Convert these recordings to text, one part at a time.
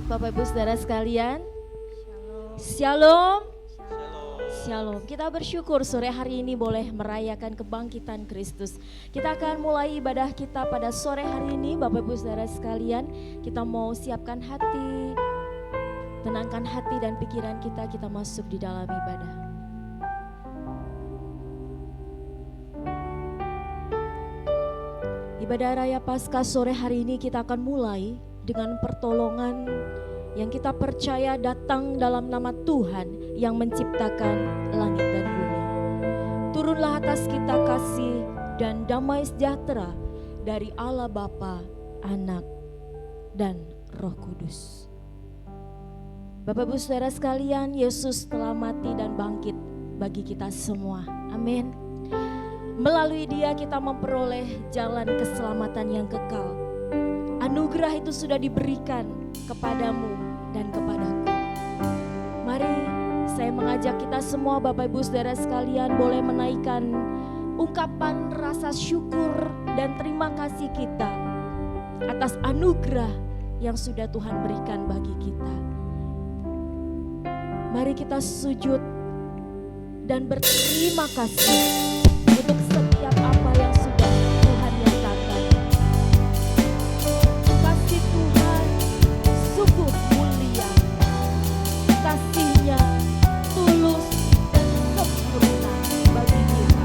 Bapak Ibu Saudara sekalian, Shalom. Shalom. Kita bersyukur sore hari ini boleh merayakan kebangkitan Kristus. Kita akan mulai ibadah kita pada sore hari ini, Bapak Ibu Saudara sekalian. Kita mau siapkan hati, tenangkan hati dan pikiran kita masuk di dalam ibadah. Ibadah Raya Paskah sore hari ini kita akan mulai dengan pertolongan yang kita percaya datang dalam nama Tuhan yang menciptakan langit dan bumi. Turunlah atas kita kasih dan damai sejahtera dari Allah Bapa, Anak, dan Roh Kudus. Bapak Ibu Saudara sekalian, Yesus telah mati dan bangkit bagi kita semua. Amin. Melalui Dia kita memperoleh jalan keselamatan yang kekal. Anugerah itu sudah diberikan kepadamu dan kepadaku. Mari saya mengajak kita semua Bapak Ibu Saudara sekalian boleh menaikkan ungkapan rasa syukur dan terima kasih kita atas anugerah yang sudah Tuhan berikan bagi kita. Mari kita sujud dan berterima kasih untuk setiap apa yang sudah Tuhan nyatakan. Kasih Tuhan sungguh mulia, kasih-Nya tulus dan sempurna bagi kita.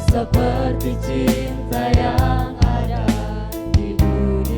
Seperti cinta yang ada di dunia.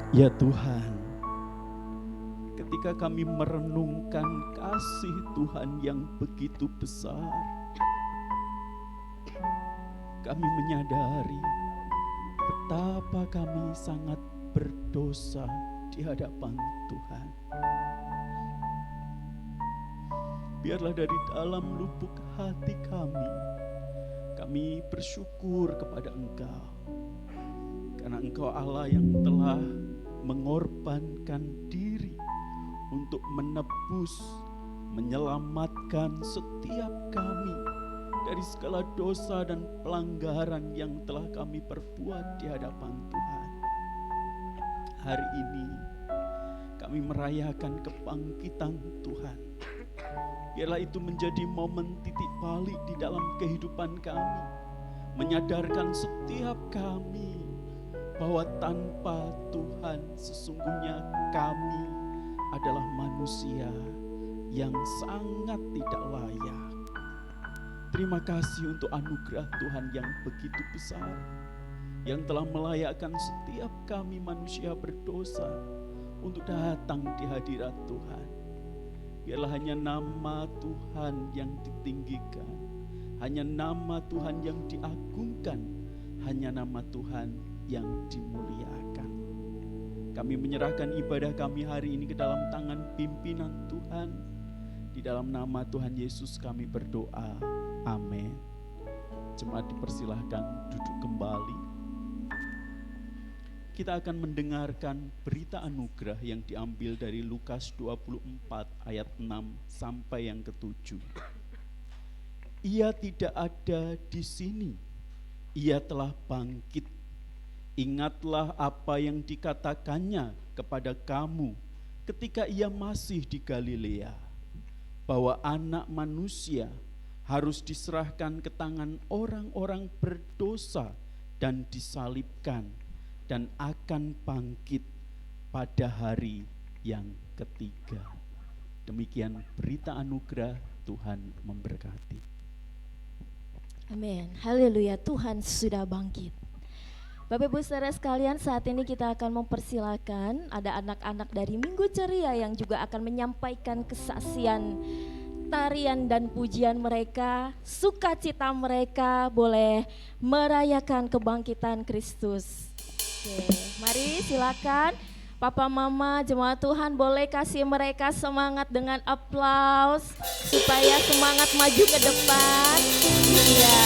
Ya Tuhan, ketika kami merenungkan kasih Tuhan yang begitu besar, kami menyadari betapa kami sangat berdosa di hadapan Tuhan. Biarlah dari dalam lubuk hati kami bersyukur kepada Engkau. Karena Engkau Allah yang telah mengorbankan diri untuk menebus, menyelamatkan setiap kami dari segala dosa dan pelanggaran yang telah kami perbuat di hadapan Tuhan. Hari ini kami merayakan kebangkitan Tuhan. Biarlah itu menjadi momen titik balik di dalam kehidupan kami, menyadarkan setiap kami bahwa tanpa Tuhan sesungguhnya kami adalah manusia yang sangat tidak layak. Terima kasih untuk anugerah Tuhan yang begitu besar, yang telah melayakkan setiap kami manusia berdosa untuk datang di hadirat Tuhan. Biarlah hanya nama Tuhan yang ditinggikan, hanya nama Tuhan yang diagungkan, hanya nama Tuhan yang dimuliakan. Kami menyerahkan ibadah kami hari ini ke dalam tangan pimpinan Tuhan. Di dalam nama Tuhan Yesus kami berdoa. Amin. Jemaat dipersilahkan duduk kembali. Kita akan mendengarkan berita anugerah yang diambil dari Lukas 24 ayat 6 sampai yang ke-7. Ia tidak ada di sini, ia telah bangkit. Ingatlah apa yang dikatakannya kepada kamu ketika ia masih di Galilea, bahwa Anak Manusia harus diserahkan ke tangan orang-orang berdosa dan disalibkan, dan akan bangkit pada hari yang ketiga. Demikian berita anugerah, Tuhan memberkati. Amin. Haleluya, Tuhan sudah bangkit. Bapak Ibu saudara sekalian, saat ini kita akan mempersilakan ada anak-anak dari Minggu Ceria yang juga akan menyampaikan kesaksian, tarian dan pujian mereka, sukacita mereka boleh merayakan kebangkitan Kristus. Oke, mari silakan Papa Mama jemaat Tuhan boleh kasih mereka semangat dengan aplaus supaya semangat maju ke depan. Iya.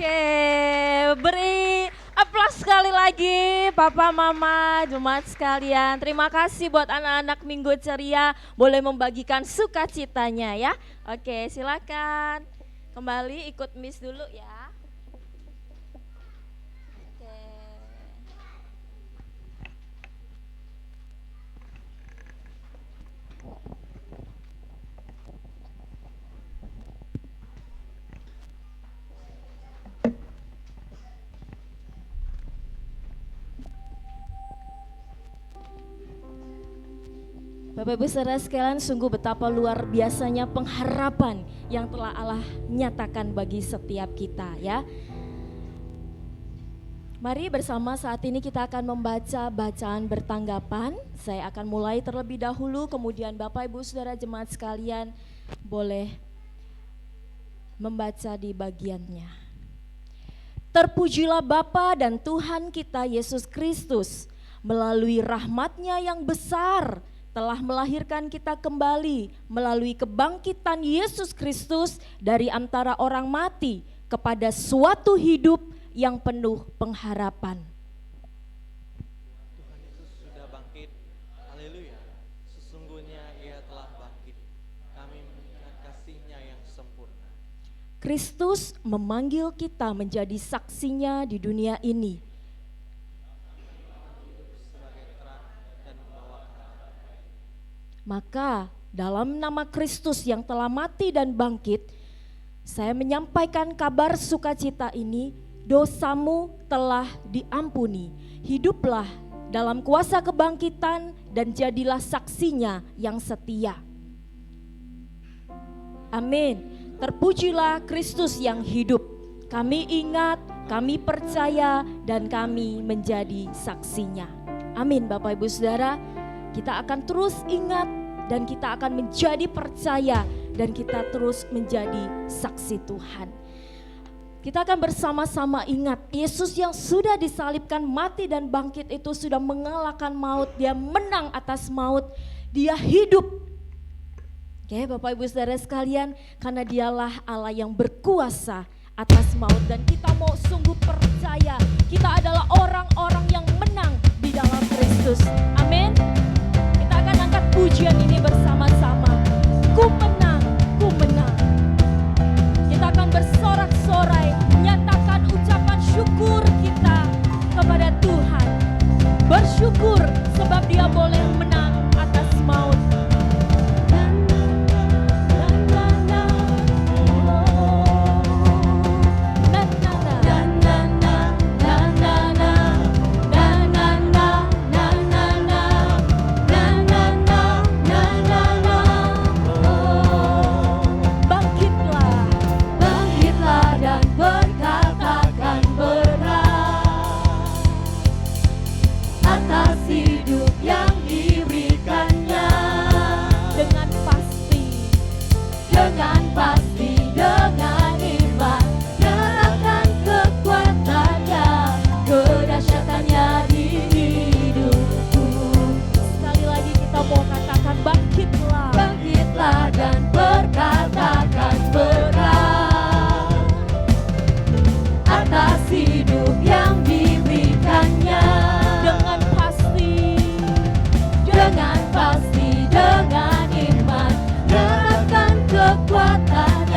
Oke, beri aplaus sekali lagi Papa Mama jemaat sekalian. Terima kasih buat anak-anak Minggu Ceria boleh membagikan sukacitanya ya. Oke, silakan kembali ikut Miss dulu ya. Oke. Bapak Ibu Saudara sekalian, sungguh betapa luar biasanya pengharapan yang telah Allah nyatakan bagi setiap kita ya. Mari bersama saat ini kita akan membaca bacaan bertanggapan. Saya akan mulai terlebih dahulu, kemudian Bapak Ibu Saudara jemaat sekalian boleh membaca di bagiannya. Terpujilah Bapa dan Tuhan kita Yesus Kristus, melalui rahmat-Nya yang besar telah melahirkan kita kembali melalui kebangkitan Yesus Kristus dari antara orang mati kepada suatu hidup yang penuh pengharapan. Tuhan Yesus sudah bangkit, haleluya. Sesungguhnya Ia telah bangkit, kami melihat kasih-Nya yang sempurna. Kristus memanggil kita menjadi saksinya di dunia ini. Maka dalam nama Kristus yang telah mati dan bangkit, saya menyampaikan kabar sukacita ini, dosamu telah diampuni. Hiduplah dalam kuasa kebangkitan dan jadilah saksinya yang setia. Amin. Terpujilah Kristus yang hidup. Kami ingat, kami percaya, dan kami menjadi saksinya. Amin Bapak Ibu Saudara. Kita akan terus ingat dan kita akan menjadi percaya dan kita terus menjadi saksi Tuhan. Kita akan bersama-sama ingat Yesus yang sudah disalibkan, mati dan bangkit itu sudah mengalahkan maut. Dia menang atas maut, dia hidup. Oke Bapak Ibu Saudara sekalian, karena dialah Allah yang berkuasa atas maut. Dan kita mau sungguh percaya kita adalah orang-orang yang menang di dalam Kristus. Amin. Angkat pujian ini bersama-sama. Ku menang, ku menang. Kita akan bersorak-sorai, nyatakan ucapan syukur kita kepada Tuhan. Bersyukur sebab Dia boleh menang atas maut. Dengan pasti, dengan iman, nyatakan kekuatan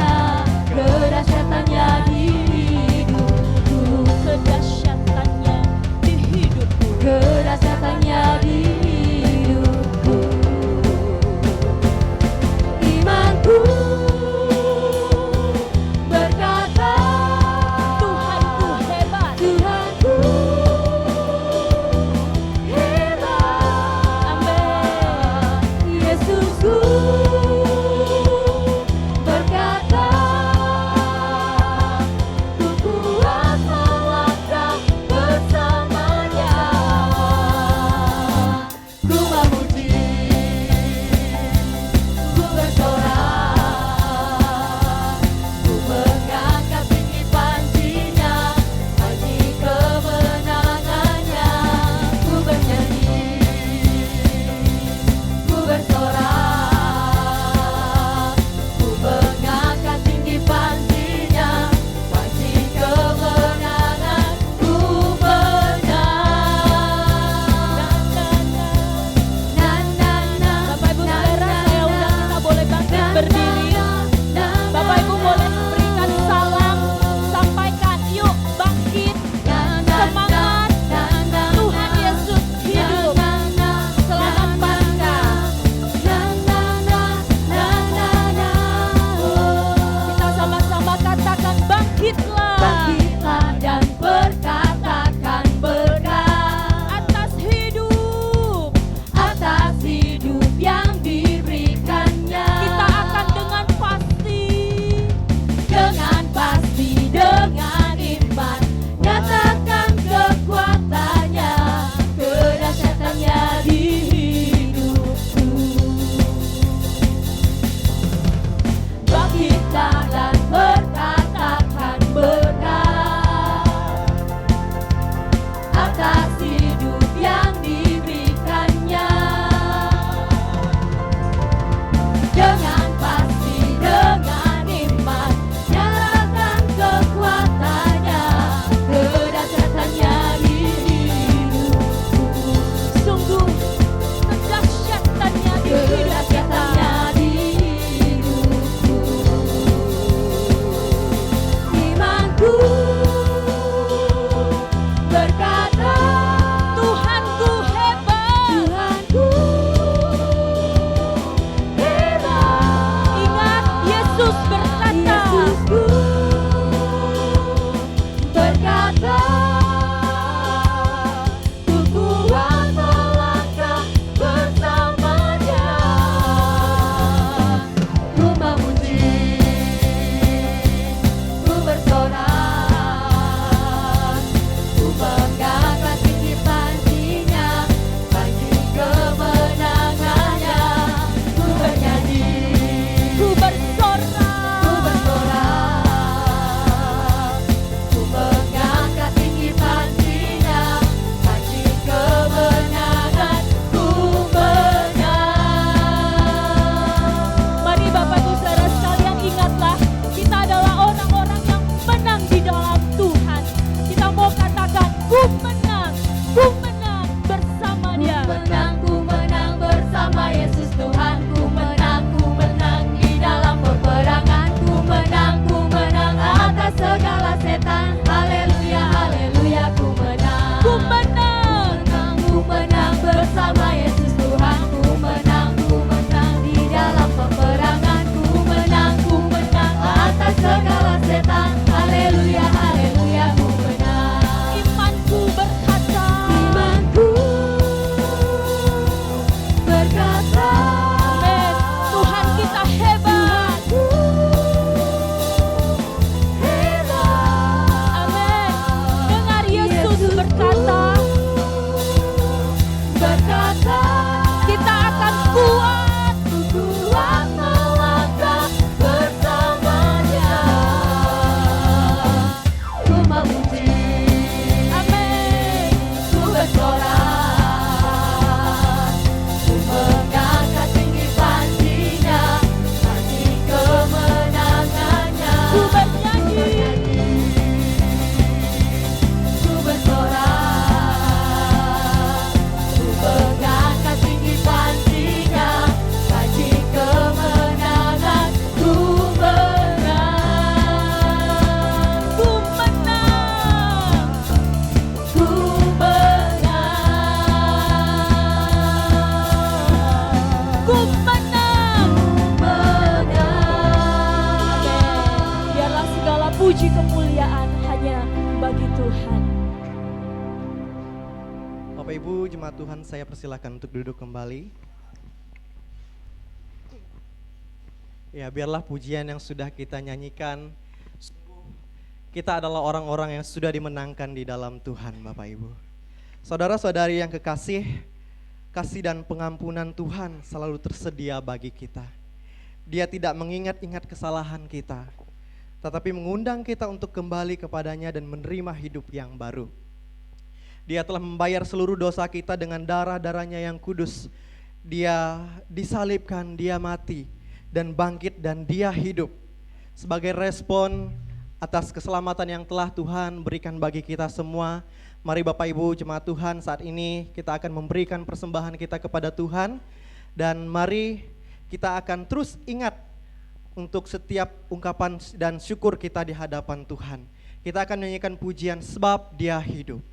Tuhan. Bapak Ibu jemaat Tuhan, saya persilakan untuk duduk kembali. Ya, biarlah pujian yang sudah kita nyanyikan, kita adalah orang-orang yang sudah dimenangkan di dalam Tuhan, Bapak Ibu. Saudara-saudari yang kekasih, kasih dan pengampunan Tuhan selalu tersedia bagi kita. Dia tidak mengingat-ingat kesalahan kita, tetapi mengundang kita untuk kembali kepadanya dan menerima hidup yang baru. Dia telah membayar seluruh dosa kita dengan darah-darahnya yang kudus. Dia disalibkan, dia mati dan bangkit dan dia hidup. Sebagai respon atas keselamatan yang telah Tuhan berikan bagi kita semua, mari Bapak Ibu jemaat Tuhan, saat ini kita akan memberikan persembahan kita kepada Tuhan. Dan mari kita akan terus ingat untuk setiap ungkapan dan syukur kita di hadapan Tuhan. Kita akan menyanyikan pujian sebab dia hidup.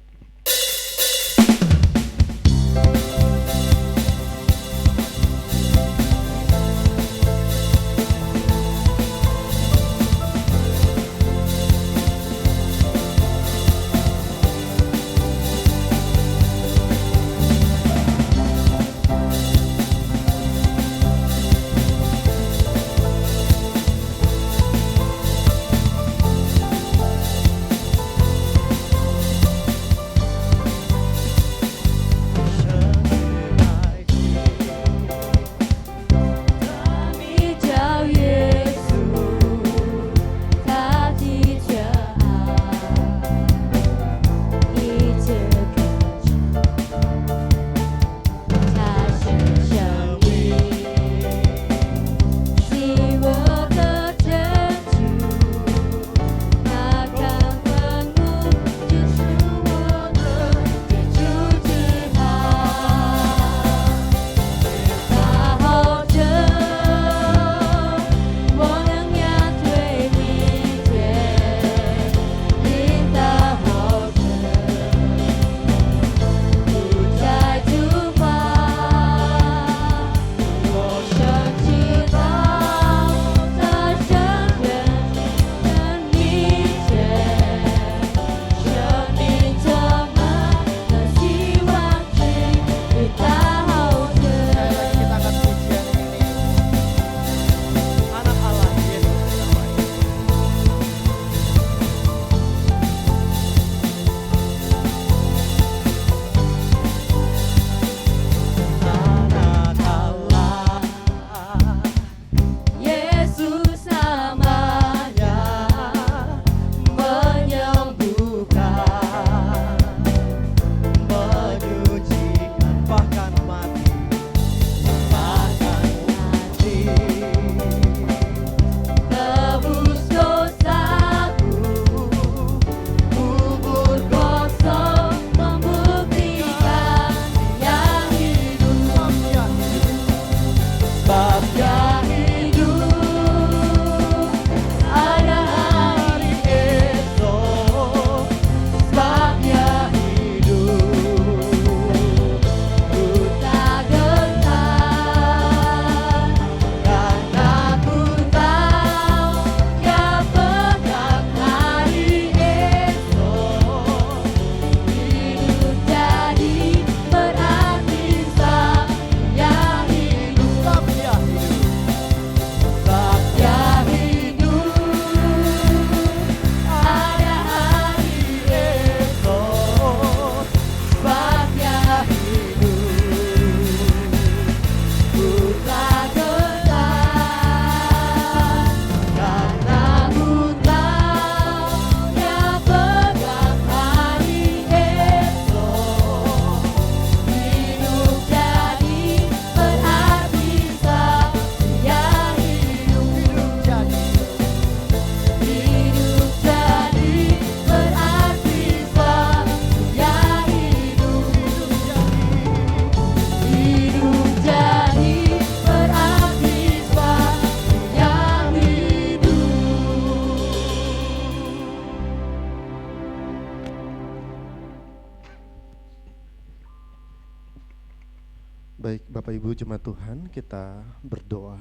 Baik, Bapak Ibu jemaat Tuhan, kita berdoa.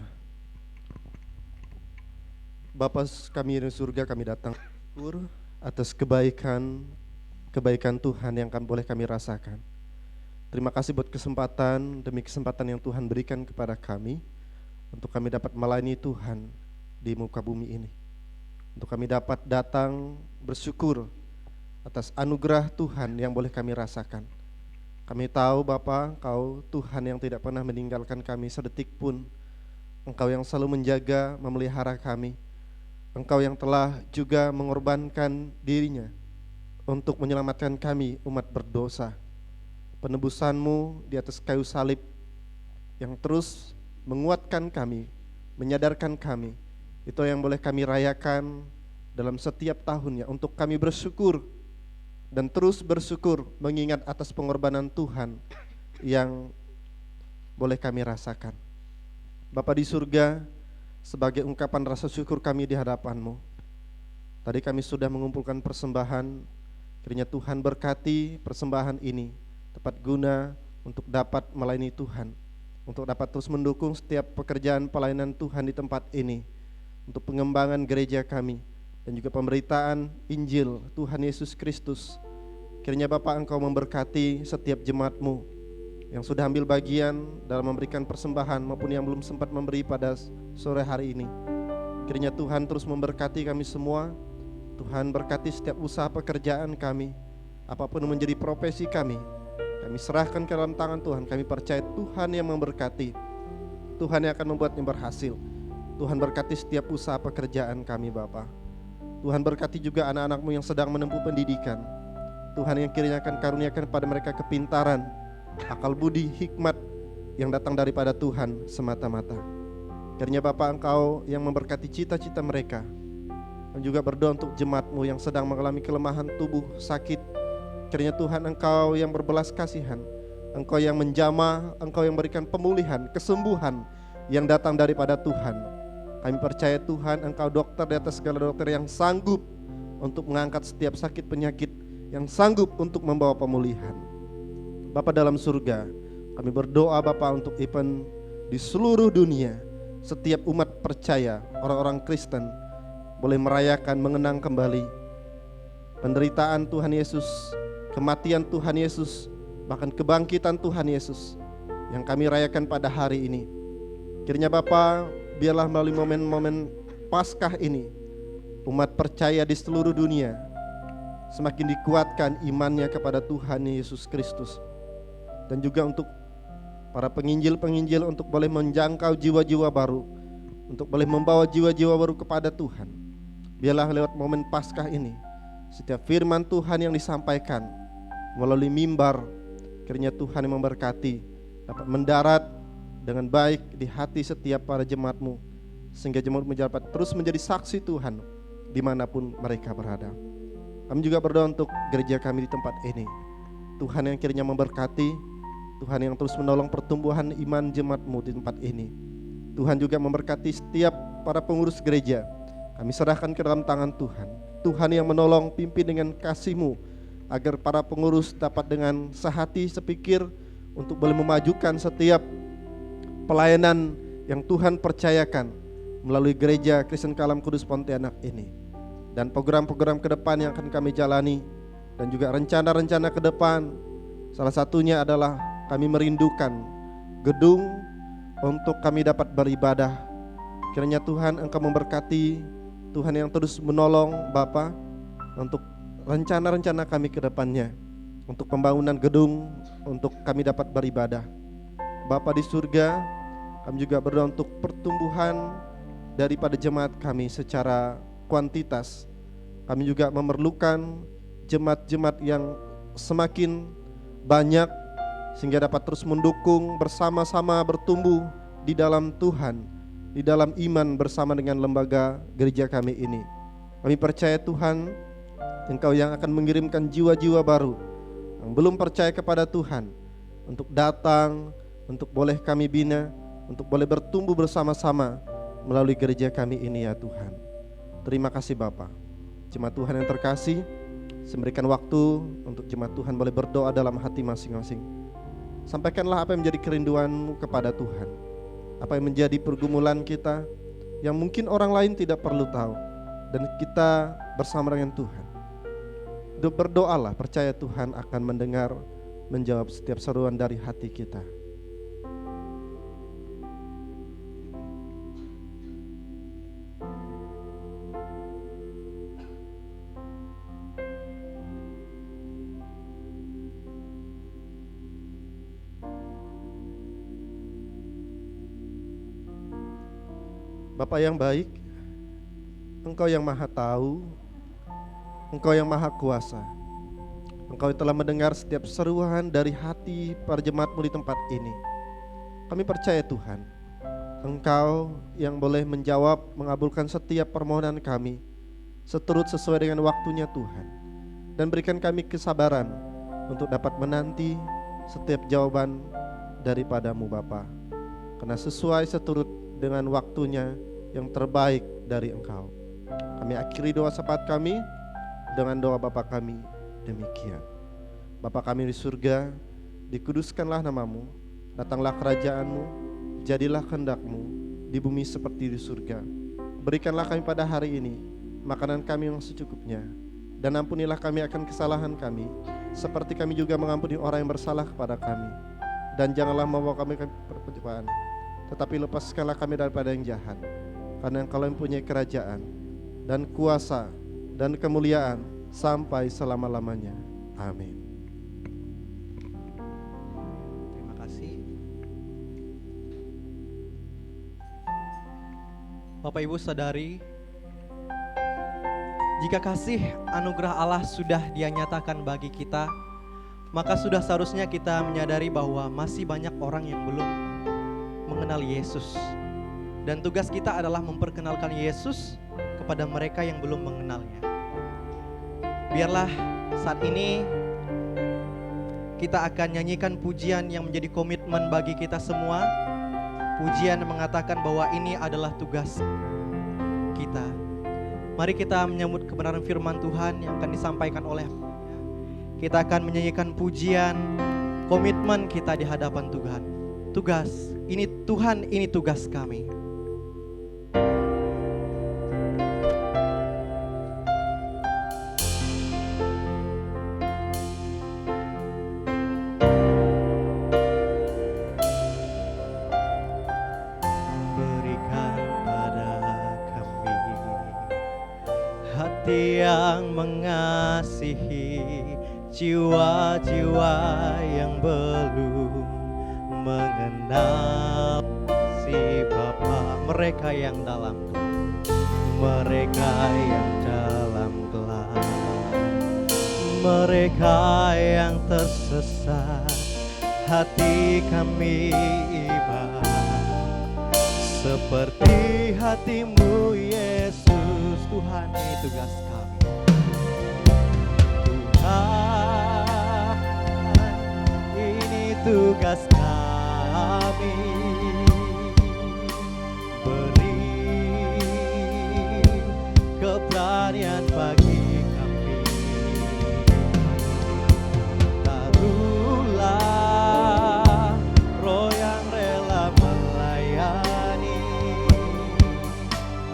Bapa kami di surga, kami datang bersyukur atas kebaikan kebaikan Tuhan yang boleh kami rasakan. Terima kasih buat kesempatan demi kesempatan yang Tuhan berikan kepada kami untuk kami dapat melayani Tuhan di muka bumi ini. Untuk kami dapat datang bersyukur atas anugerah Tuhan yang boleh kami rasakan. Kami tahu Bapa, Engkau Tuhan yang tidak pernah meninggalkan kami sedetik pun. Engkau yang selalu menjaga, memelihara kami. Engkau yang telah juga mengorbankan dirinya untuk menyelamatkan kami umat berdosa. Penebusan-Mu di atas kayu salib yang terus menguatkan kami, menyadarkan kami, itu yang boleh kami rayakan dalam setiap tahunnya untuk kami bersyukur dan terus bersyukur mengingat atas pengorbanan Tuhan yang boleh kami rasakan. Bapa di surga, sebagai ungkapan rasa syukur kami di hadapan-Mu, tadi kami sudah mengumpulkan persembahan, kiranya Tuhan berkati persembahan ini tepat guna untuk dapat melayani Tuhan, untuk dapat terus mendukung setiap pekerjaan pelayanan Tuhan di tempat ini, untuk pengembangan gereja kami dan juga pemberitaan Injil Tuhan Yesus Kristus. Kiranya Bapa Engkau memberkati setiap jemaat-Mu yang sudah ambil bagian dalam memberikan persembahan maupun yang belum sempat memberi pada sore hari ini. Kiranya Tuhan terus memberkati kami semua. Tuhan berkati setiap usaha pekerjaan kami, apapun menjadi profesi kami serahkan ke dalam tangan Tuhan. Kami percaya Tuhan yang memberkati, Tuhan yang akan membuatnya berhasil. Tuhan berkati setiap usaha pekerjaan kami Bapa. Tuhan berkati juga anak-anak-Mu yang sedang menempuh pendidikan. Tuhan yang kiranya akan karuniakan pada mereka kepintaran, akal budi, hikmat yang datang daripada Tuhan semata-mata. Kiranya Bapa Engkau yang memberkati cita-cita mereka. Dan juga berdoa untuk jemaat-Mu yang sedang mengalami kelemahan tubuh, sakit. Kiranya Tuhan Engkau yang berbelas kasihan, Engkau yang menjamah, Engkau yang berikan pemulihan, kesembuhan yang datang daripada Tuhan. Kami percaya Tuhan Engkau dokter di atas segala dokter yang sanggup untuk mengangkat setiap sakit penyakit, yang sanggup untuk membawa pemulihan. Bapa dalam surga, kami berdoa Bapa untuk event di seluruh dunia. Setiap umat percaya, orang-orang Kristen boleh merayakan, mengenang kembali penderitaan Tuhan Yesus, kematian Tuhan Yesus, bahkan kebangkitan Tuhan Yesus yang kami rayakan pada hari ini. Kiranya Bapa, biarlah melalui momen-momen Paskah ini, umat percaya di seluruh dunia semakin dikuatkan imannya kepada Tuhan Yesus Kristus. Dan juga untuk para penginjil-penginjil untuk boleh menjangkau jiwa-jiwa baru, untuk boleh membawa jiwa-jiwa baru kepada Tuhan. Biarlah lewat momen Paskah ini, setiap firman Tuhan yang disampaikan melalui mimbar, kiranya Tuhan yang memberkati dapat mendarat dengan baik di hati setiap para jemaat-Mu, sehingga jemaat-Mu dapat terus menjadi saksi Tuhan dimanapun mereka berada. Kami juga berdoa untuk gereja kami di tempat ini. Tuhan yang kiranya memberkati, Tuhan yang terus menolong pertumbuhan iman jemaat-Mu di tempat ini. Tuhan juga memberkati setiap para pengurus gereja. Kami serahkan ke dalam tangan Tuhan. Tuhan yang menolong, pimpin dengan kasih-Mu, agar para pengurus dapat dengan sehati sepikir untuk boleh memajukan setiap pelayanan yang Tuhan percayakan melalui gereja Kristen Kalam Kudus Pontianak ini. Dan program-program ke depan yang akan kami jalani, dan juga rencana-rencana ke depan. Salah satunya adalah kami merindukan gedung untuk kami dapat beribadah. Kiranya Tuhan Engkau memberkati, Tuhan yang terus menolong Bapa untuk rencana-rencana kami ke depannya, untuk pembangunan gedung untuk kami dapat beribadah. Bapa di surga, kami juga berdoa untuk pertumbuhan daripada jemaat kami secara kuantitas. Kami juga memerlukan jemaat-jemaat yang semakin banyak, sehingga dapat terus mendukung bersama-sama bertumbuh di dalam Tuhan, di dalam iman bersama dengan lembaga gereja kami ini. Kami percaya Tuhan, Engkau yang akan mengirimkan jiwa-jiwa baru yang belum percaya kepada Tuhan untuk datang, untuk boleh kami bina, untuk boleh bertumbuh bersama-sama melalui gereja kami ini ya Tuhan. Terima kasih Bapa. Jemaat Tuhan yang terkasih, saya berikan waktu untuk jemaat Tuhan boleh berdoa dalam hati masing-masing. Sampaikanlah apa yang menjadi kerinduan-Mu kepada Tuhan, apa yang menjadi pergumulan kita yang mungkin orang lain tidak perlu tahu, dan kita bersama dengan Tuhan Berdoalah, percaya Tuhan akan mendengar, menjawab setiap seruan dari hati kita. Bapa yang baik, Engkau yang maha tahu, Engkau yang maha kuasa. Engkau telah mendengar setiap seruan dari hati para jemaat-Mu di tempat ini. Kami percaya Tuhan, Engkau yang boleh menjawab, mengabulkan setiap permohonan kami seturut sesuai dengan waktunya Tuhan. Dan berikan kami kesabaran untuk dapat menanti setiap jawaban daripada-Mu Bapa. Karena sesuai seturut dengan waktunya yang terbaik dari Engkau. Kami akhiri doa syafaat kami dengan doa Bapa kami demikian. Bapa kami di surga, dikuduskanlah nama-Mu, datanglah kerajaan-Mu, jadilah kehendak-Mu di bumi seperti di surga. Berikanlah kami pada hari ini makanan kami yang secukupnya, dan ampunilah kami akan kesalahan kami, seperti kami juga mengampuni orang yang bersalah kepada kami. Dan janganlah membawa kami ke pencobaan, tetapi lepaskanlah kami daripada yang jahat. Karena Engkau yang punya kerajaan dan kuasa dan kemuliaan sampai selama-lamanya. Amin. Terima kasih. Bapak Ibu sadari, jika kasih anugerah Allah sudah Dia nyatakan bagi kita, maka sudah seharusnya kita menyadari bahwa masih banyak orang yang belum mengenal Yesus. Dan tugas kita adalah memperkenalkan Yesus kepada mereka yang belum mengenalnya. Biarlah saat ini kita akan nyanyikan pujian yang menjadi komitmen bagi kita semua. Pujian yang mengatakan bahwa ini adalah tugas kita. Mari kita menyambut kebenaran firman Tuhan yang akan disampaikan oleh kita akan menyanyikan pujian komitmen kita di hadapan Tuhan. Tugas, ini Tuhan, ini tugas kami. Yang mengasihi jiwa-jiwa yang belum mengenal si Bapa. Mereka yang dalam gelap, mereka yang dalam gelap, mereka yang tersesat, hati kami iba seperti hati-Mu Yesus. Tuhan, ini tugas kami. Tuhan, ini tugas kami. Beri keberanian bagi kami. Taruhlah roh yang rela melayani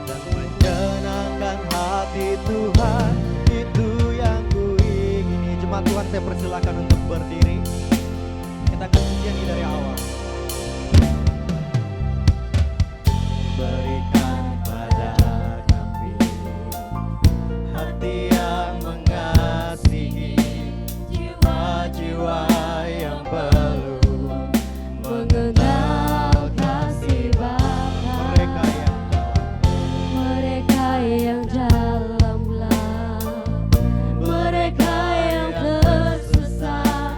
dan menyenangkan hati Tuhan, itu yang kuingini. Jemaat Tuhan, saya persilakan untuk berdiri. Kita akan nyanyi dari awal. Berikan pada kami hati yang mengasihi jiwa-jiwa yang belum mengenal kasih Bapa. Mereka yang dalam gelap, mereka yang tersesat,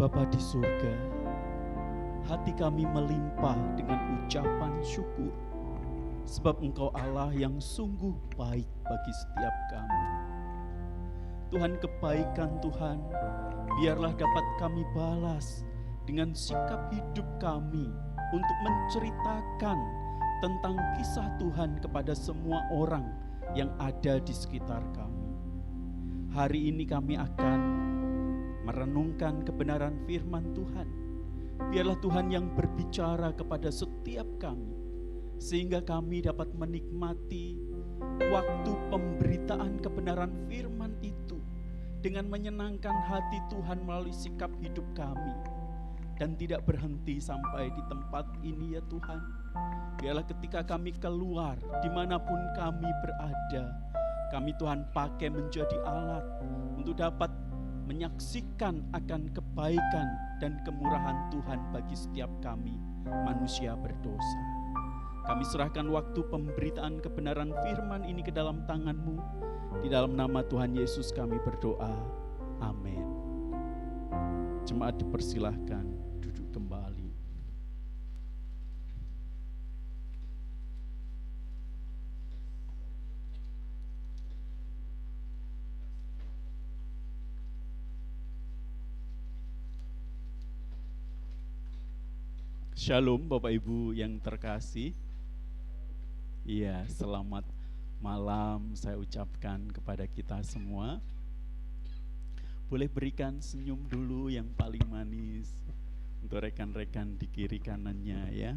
Bapa di surga, hati kami melimpah dengan ucapan syukur, sebab Engkau Allah yang sungguh baik bagi setiap kami. Tuhan, kebaikan Tuhan, biarlah dapat kami balas dengan sikap hidup kami untuk menceritakan tentang kisah Tuhan kepada semua orang yang ada di sekitar kami. Hari ini kami akan merenungkan kebenaran firman Tuhan. Biarlah Tuhan yang berbicara kepada setiap kami, sehingga kami dapat menikmati waktu pemberitaan kebenaran firman itu dengan menyenangkan hati Tuhan melalui sikap hidup kami. Dan tidak berhenti sampai di tempat ini ya Tuhan. Biarlah ketika kami keluar, dimanapun kami berada, kami Tuhan pakai menjadi alat untuk dapat menyaksikan akan kebaikan dan kemurahan Tuhan bagi setiap kami manusia berdosa. Kami serahkan waktu pemberitaan kebenaran firman ini ke dalam tangan-Mu. Di dalam nama Tuhan Yesus kami berdoa. Amin. Jemaat dipersilahkan duduk kembali. Shalom Bapak Ibu yang terkasih. Iya, selamat malam saya ucapkan kepada kita semua. Boleh berikan senyum dulu yang paling manis untuk rekan-rekan di kiri kanannya ya.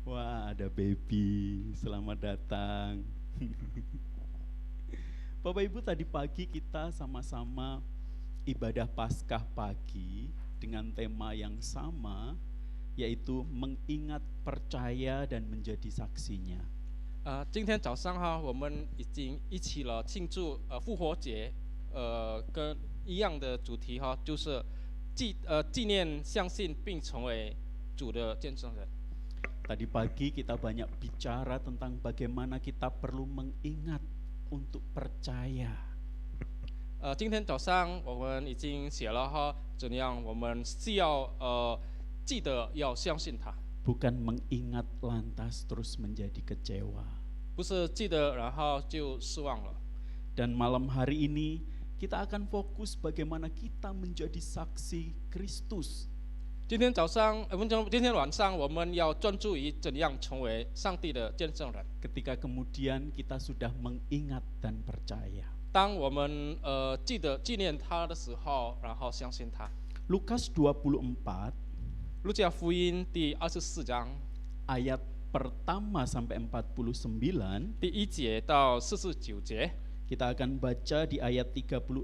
Wah, ada baby, selamat datang. Bapak Ibu, tadi pagi kita sama-sama ibadah Paskah pagi dengan tema yang sama, yaitu mengingat, percaya, dan menjadi saksinya. 今天早上哈，我们已经一起了庆祝复活节，跟一样的主题哈，就是纪念、相信并成为主的见证人。 Tadi pagi kita banyak bicara tentang bagaimana kita perlu mengingat untuk percaya. 今天早上我们已经写了哈，怎样我们是要记得要相信他， Bukan mengingat lantas terus menjadi kecewa. 不是记得然后就失望了。 Dan malam hari ini kita akan fokus bagaimana kita menjadi saksi Kristus. 今天晚上我们要专注于怎样成为上帝的见证人。 Ketika kemudian kita sudah mengingat dan percaya. 当我们纪念他的时候，然后相信他。 Lukas 24路加福音第24章 ayat pertama sampai 49, 第1节到49节， kita akan baca di ayat 36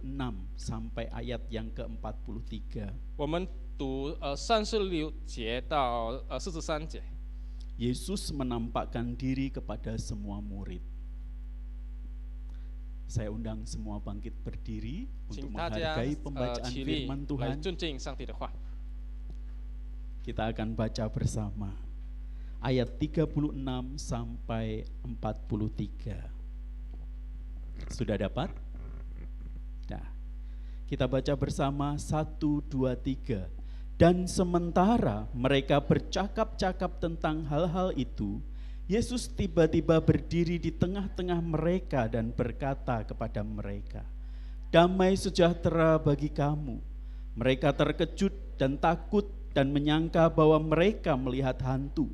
sampai ayat yang ke-43. 我们读36节到43节。 Yesus menampakkan diri kepada semua murid. Saya undang semua bangkit berdiri untuk 请大家 menghargai pembacaan 起立 firman 来 Tuhan. 尊敬上帝的话。 Kita akan baca bersama ayat 36 sampai 43. Sudah dapat? Nah, kita baca bersama 1, 2, 3. Dan sementara mereka bercakap-cakap tentang hal-hal itu, Yesus tiba-tiba berdiri di tengah-tengah mereka dan berkata kepada mereka, "Damai sejahtera bagi kamu." Mereka terkejut dan takut dan menyangka bahwa mereka melihat hantu.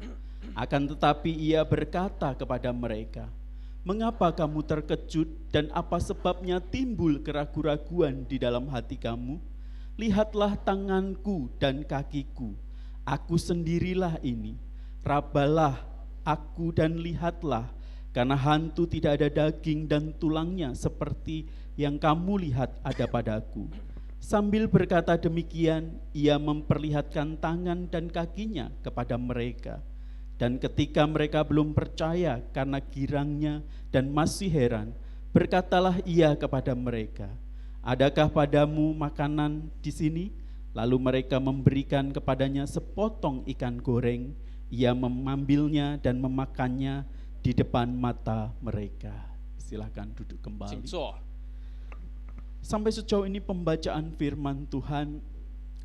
Akan tetapi ia berkata kepada mereka, "Mengapa kamu terkejut dan apa sebabnya timbul keraguan-raguan di dalam hati kamu? Lihatlah tanganku dan kakiku, aku sendirilah ini. Rabalah aku dan lihatlah, karena hantu tidak ada daging dan tulangnya seperti yang kamu lihat ada padaku." Sambil berkata demikian, ia memperlihatkan tangan dan kakinya kepada mereka. Dan ketika mereka belum percaya karena girangnya dan masih heran, berkatalah ia kepada mereka, "Adakah padamu makanan di sini?" Lalu mereka memberikan kepadanya sepotong ikan goreng. Ia mengambilnya dan memakannya di depan mata mereka. Silakan duduk 请 kembali. 坐。Sampai sejauh ini pembacaan firman Tuhan,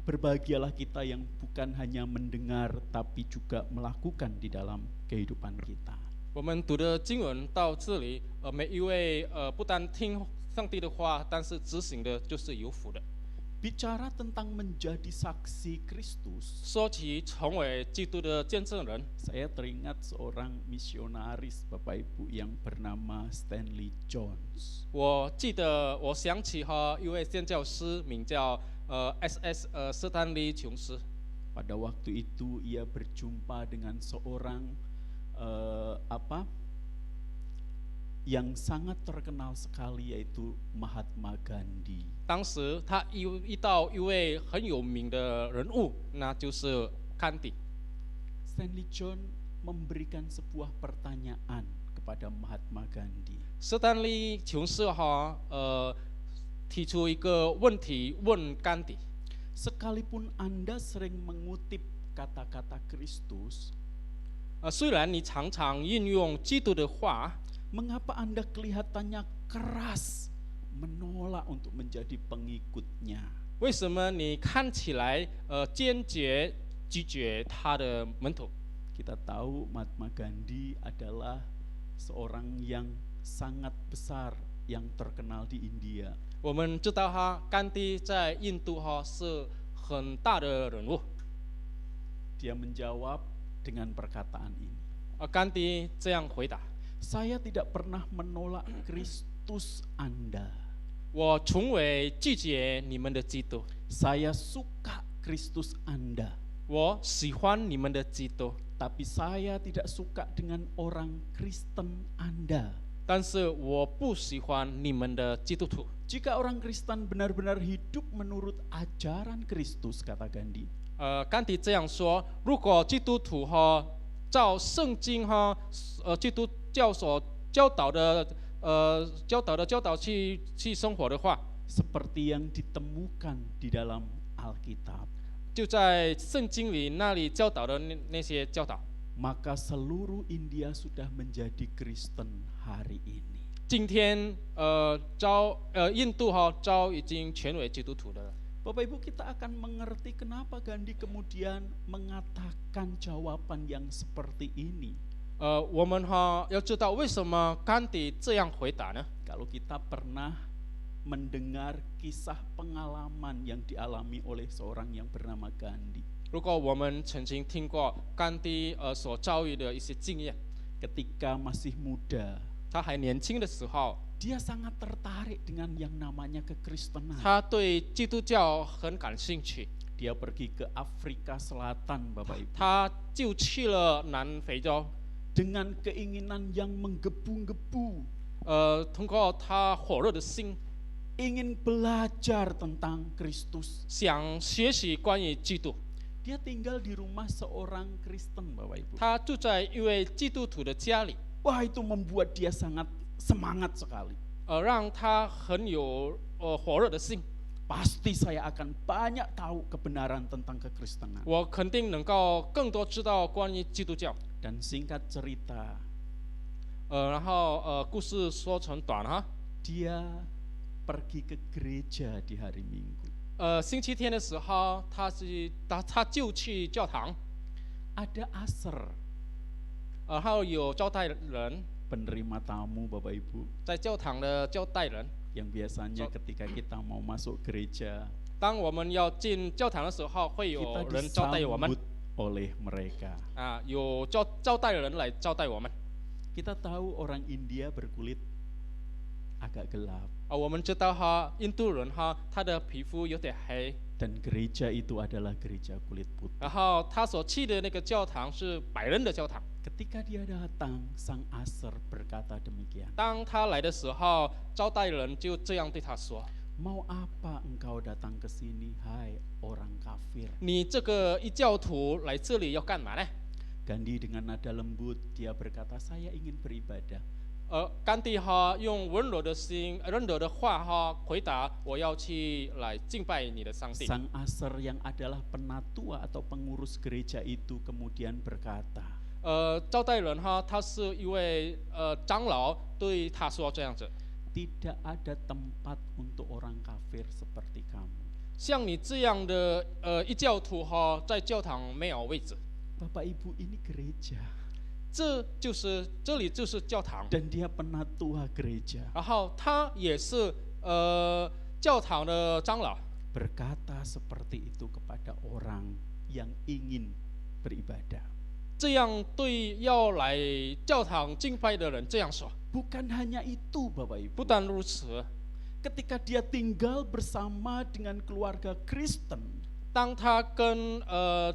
berbahagialah kita yang bukan hanya mendengar tapi juga melakukan di dalam kehidupan kita. 我们读的经文到这里，每一位不单听上帝的话，但是执行的就是有福的。 Bicara tentang menjadi saksi Kristus, 说起成为基督的见证人， saya teringat seorang misionaris Bapak Ibu yang bernama Stanley Jones. 我想起一位宣教师，名叫S.S. 斯坦利琼斯。 Pada waktu itu ia berjumpa dengan seorang yang sangat terkenal sekali, yaitu Mahatma Gandhi. 当时他遇到一位很有名的人物，那就是甘地。 Stanley Jones memberikan sebuah pertanyaan kepada Mahatma Gandhi. 斯坦利琼斯提出一个问题问甘地。 Sekalipun Anda sering mengutip kata-kata Kristus, 虽然你常常运用基督的话， mengapa Anda kelihatannya keras menolak untuk menjadi pengikutnya? 为什么你看起来坚决拒绝他的门徒？ Kita tahu Mahatma Gandhi adalah seorang yang sangat besar yang terkenal di India. 我们知道甘地在印度是很大的人物。 Dia menjawab dengan perkataan ini. 甘地这样回答： Saya tidak pernah menolak Kristus Anda. 我从未拒绝你们的基督， Saya suka Kristus Anda. 我喜欢你们的基督， Tapi saya tidak suka dengan orang Kristen Anda. 但是我不喜欢你们的基督徒。 Jika orang Kristen benar-benar hidup menurut ajaran Kristus, kata Gandhi, 甘地这样说：如果基督徒照圣经基督教所教导去生活的话， seperti yang ditemukan di dalam Alkitab, 就在圣经里那里教导的那些教导， maka seluruh India sudah menjadi Kristen hari ini. 今天印度已经全为基督徒的了。 Bapak Ibu, kita akan mengerti kenapa Gandhi kemudian mengatakan jawaban yang seperti ini. 我们要知道为什么甘地这样回答呢？ Kalau kita pernah mendengar kisah pengalaman yang dialami oleh seorang yang bernama Gandhi. 如果我们曾经听过甘地所遭遇的一些经验， Ketika masih muda, 他还年轻的时候， dia sangat tertarik dengan yang namanya kekristenan. 他对基督教很感兴趣， Dia pergi ke Afrika Selatan, Bapak Ibu, 他就去了南非洲， dengan keinginan yang menggebu-gebu, 通过他火热的心， ingin belajar tentang Kristus. 想学习关于基督。 Dia tinggal di rumah seorang Kristen, Bapak Ibu. 他住在一位基督徒的家里， Wah, itu membuat dia sangat semangat sekali. 让他很有火热的心。 Pasti saya akan banyak tahu kebenaran tentang kekristenan. 我肯定能够更多知道关于基督教。 Dan singkat cerita, 然后故事说成短dia pergi ke gereja di hari Minggu. 星期天的时候，他就去教堂， Ada aser, 然后有招待人， penerima tamu Bapak Ibu, 在教堂的招待人。 yang biasanya ketika kita mau masuk gereja, 当我们要进教堂的时候，会 kita 有人招待我们 disambut oleh mereka. 有招待人来招待我们。 Kita tahu orang India berkulit agak gelap, 我们知道印度人他的皮肤有点黑， dan gereja itu adalah gereja kulit putih. 然后他所去的那个教堂是白人的教堂。 Ketika dia datang, sang aser berkata demikian, 当他来的时候，招待人就这样对他说 mau apa engkau datang ke sini, hai orang kafir? 你这个异教徒来这里要干嘛呢？ Gandhi dengan nada lembut, dia berkata, saya ingin beribadah. 甘地用温柔的心、温柔的话回答：我要去来敬拜你的上帝。 Sang aser yang adalah penatua atau pengurus gereja itu kemudian berkata, 招待人他是一位长老，对他说这样子： tidak ada tempat untuk orang kafir seperti kamu. 像你这样的异教徒哈，在教堂没有位置。 Bapak Ibu, ini gereja 这里就是教堂， dan dia penatua gereja. 然后他也是教堂的长老。 Berkata seperti itu kepada orang yang ingin beribadah. 这样对要来教堂敬拜的人这样说。 Bukan hanya itu, Bapak Ibu. 不但如此， Ketika dia tinggal bersama dengan keluarga Kristen 当他跟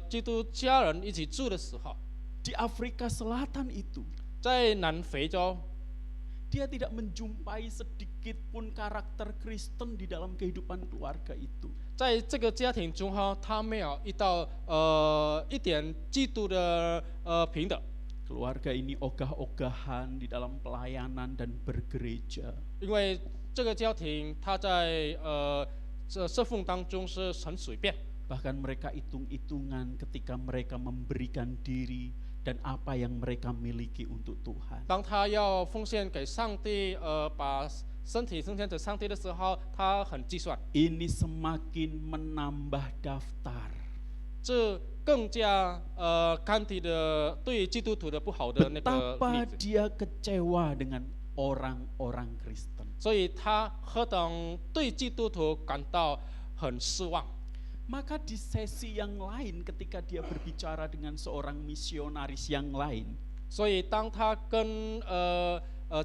基督家人一起住的时候， di Afrika Selatan itu, 在南非洲， dia tidak menjumpai sedikit pun karakter Kristen di dalam kehidupan keluarga itu. 在这个家庭中哈，他没有遇到一点基督的平等， Keluarga ini ogah-ogahan di dalam pelayanan dan bergereja. 因为这个家庭他在侍奉当中是很随便。 Bahkan mereka hitung-hitungan ketika mereka memberikan diri dan apa yang mereka miliki untuk Tuhan. 当他要奉献给上帝，把身体奉献给上帝的时候，他很计算， Ini semakin menambah daftar. 这更加干地的对基督徒的不好的那个 Betapa 例子。 dia kecewa dengan orang-orang Kristen. 所以他何等对基督徒感到很失望。 Maka di sesi yang lain ketika dia berbicara dengan seorang misionaris yang lain, 所以当他跟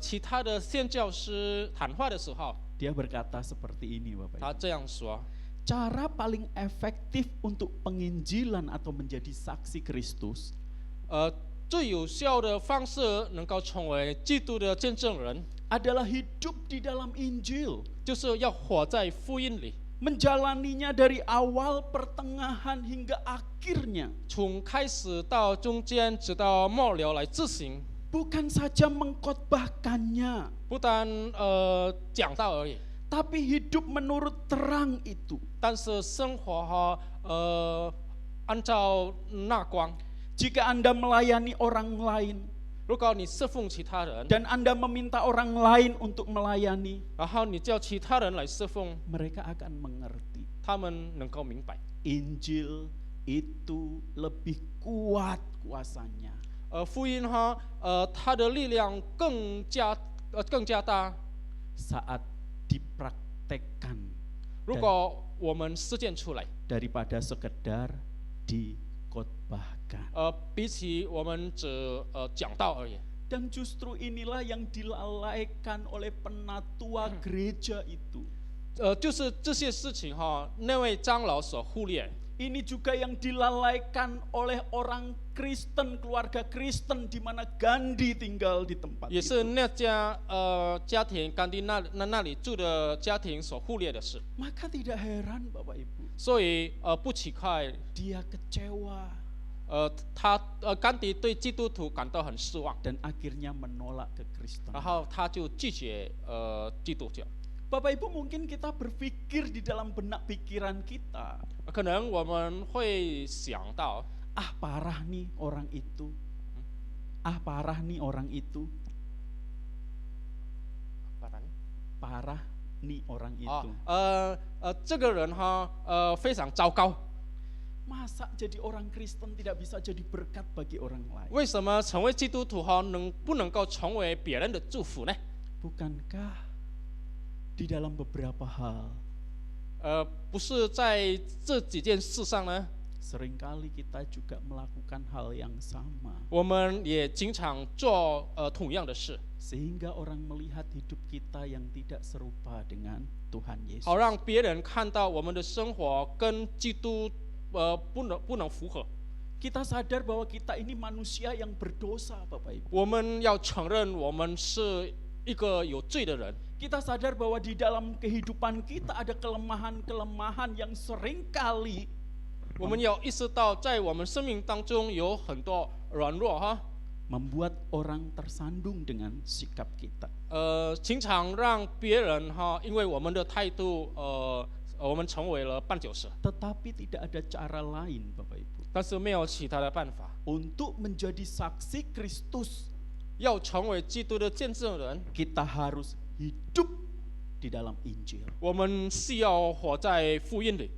其他的宣教师谈话的时候， dia berkata seperti ini, Bapak 他 Ibu. 这样说： Cara paling efektif untuk penginjilan atau menjadi saksi Kristus 最有效的方式能够成为基督的见证人， adalah hidup di dalam Injil. 就是要活在福音里， Menjalaninya dari awal, pertengahan hingga akhirnya. 从开始到中间，直到末了来执行， Bukan saja mengkhotbahkannya, 不单讲道而已， tapi hidup menurut terang itu. 但是生活哈按照那光。 Jika Anda melayani orang lain 如果你侍奉其他人， dan Anda meminta orang lain untuk melayani, 然后你叫其他人来侍奉， mereka akan mengerti 他们能够明白， Injil itu lebih kuat kuasanya. 福音哈它的力量更加大。 saat dipraktekkan 如果我们实践出来， daripada sekedar dikhotbahkan. 比起我们只讲道而已。 Dan justru inilah yang dilalaikan oleh penatua gereja itu. 就是这些事情哈，那位长老所忽略。 Ini juga yang dilalaikan oleh orang Kristen, keluarga Kristen di mana Gandhi tinggal di tempat 也 itu. 是那家家庭甘地那里住的家庭所忽略的事， Maka tidak heran Bapak Ibu, 所以不奇怪， dia kecewa 甘地对基督徒感到很失望， dan akhirnya menolak Kekristenan. 然后他就拒绝基督教。 Bapak Ibu, mungkin kita berpikir di dalam benak pikiran kita, 可能我们会想到， parah nih orang itu. Parah nih orang itu. Parah nih orang itu. 这个人哈非常糟糕， Masa jadi orang Kristen tidak bisa jadi berkat bagi orang lain? 为什么成为基督徒哈不能够成为别人的祝福呢？ Bukankah di dalam beberapa hal 不是在这几件事上呢， seringkali kita juga melakukan hal yang sama, 我们也经常做同样的事， sehingga orang melihat hidup kita yang tidak serupa dengan Tuhan Yesus. 好让别人看到我们的生活跟基督不能符合。 Kita sadar bahwa kita ini manusia yang berdosa, Bapak Ibu. 我们要承认我们是一个有罪的人。 Kita sadar bahwa di dalam kehidupan kita ada kelemahan-kelemahan yang seringkali 我们要意识到，在我们生命当中有很多软弱哈， membuat orang tersandung dengan sikap kita. 经常让别人哈，因为我们的态度，我们成为了绊脚石。 Tetapi tidak ada cara lain, Bapak Ibu, 但是没有其他的办法， untuk menjadi saksi Kristus. 要成为基督的见证人， Kita harus hidup di dalam Injil. 我们是要活在福音里，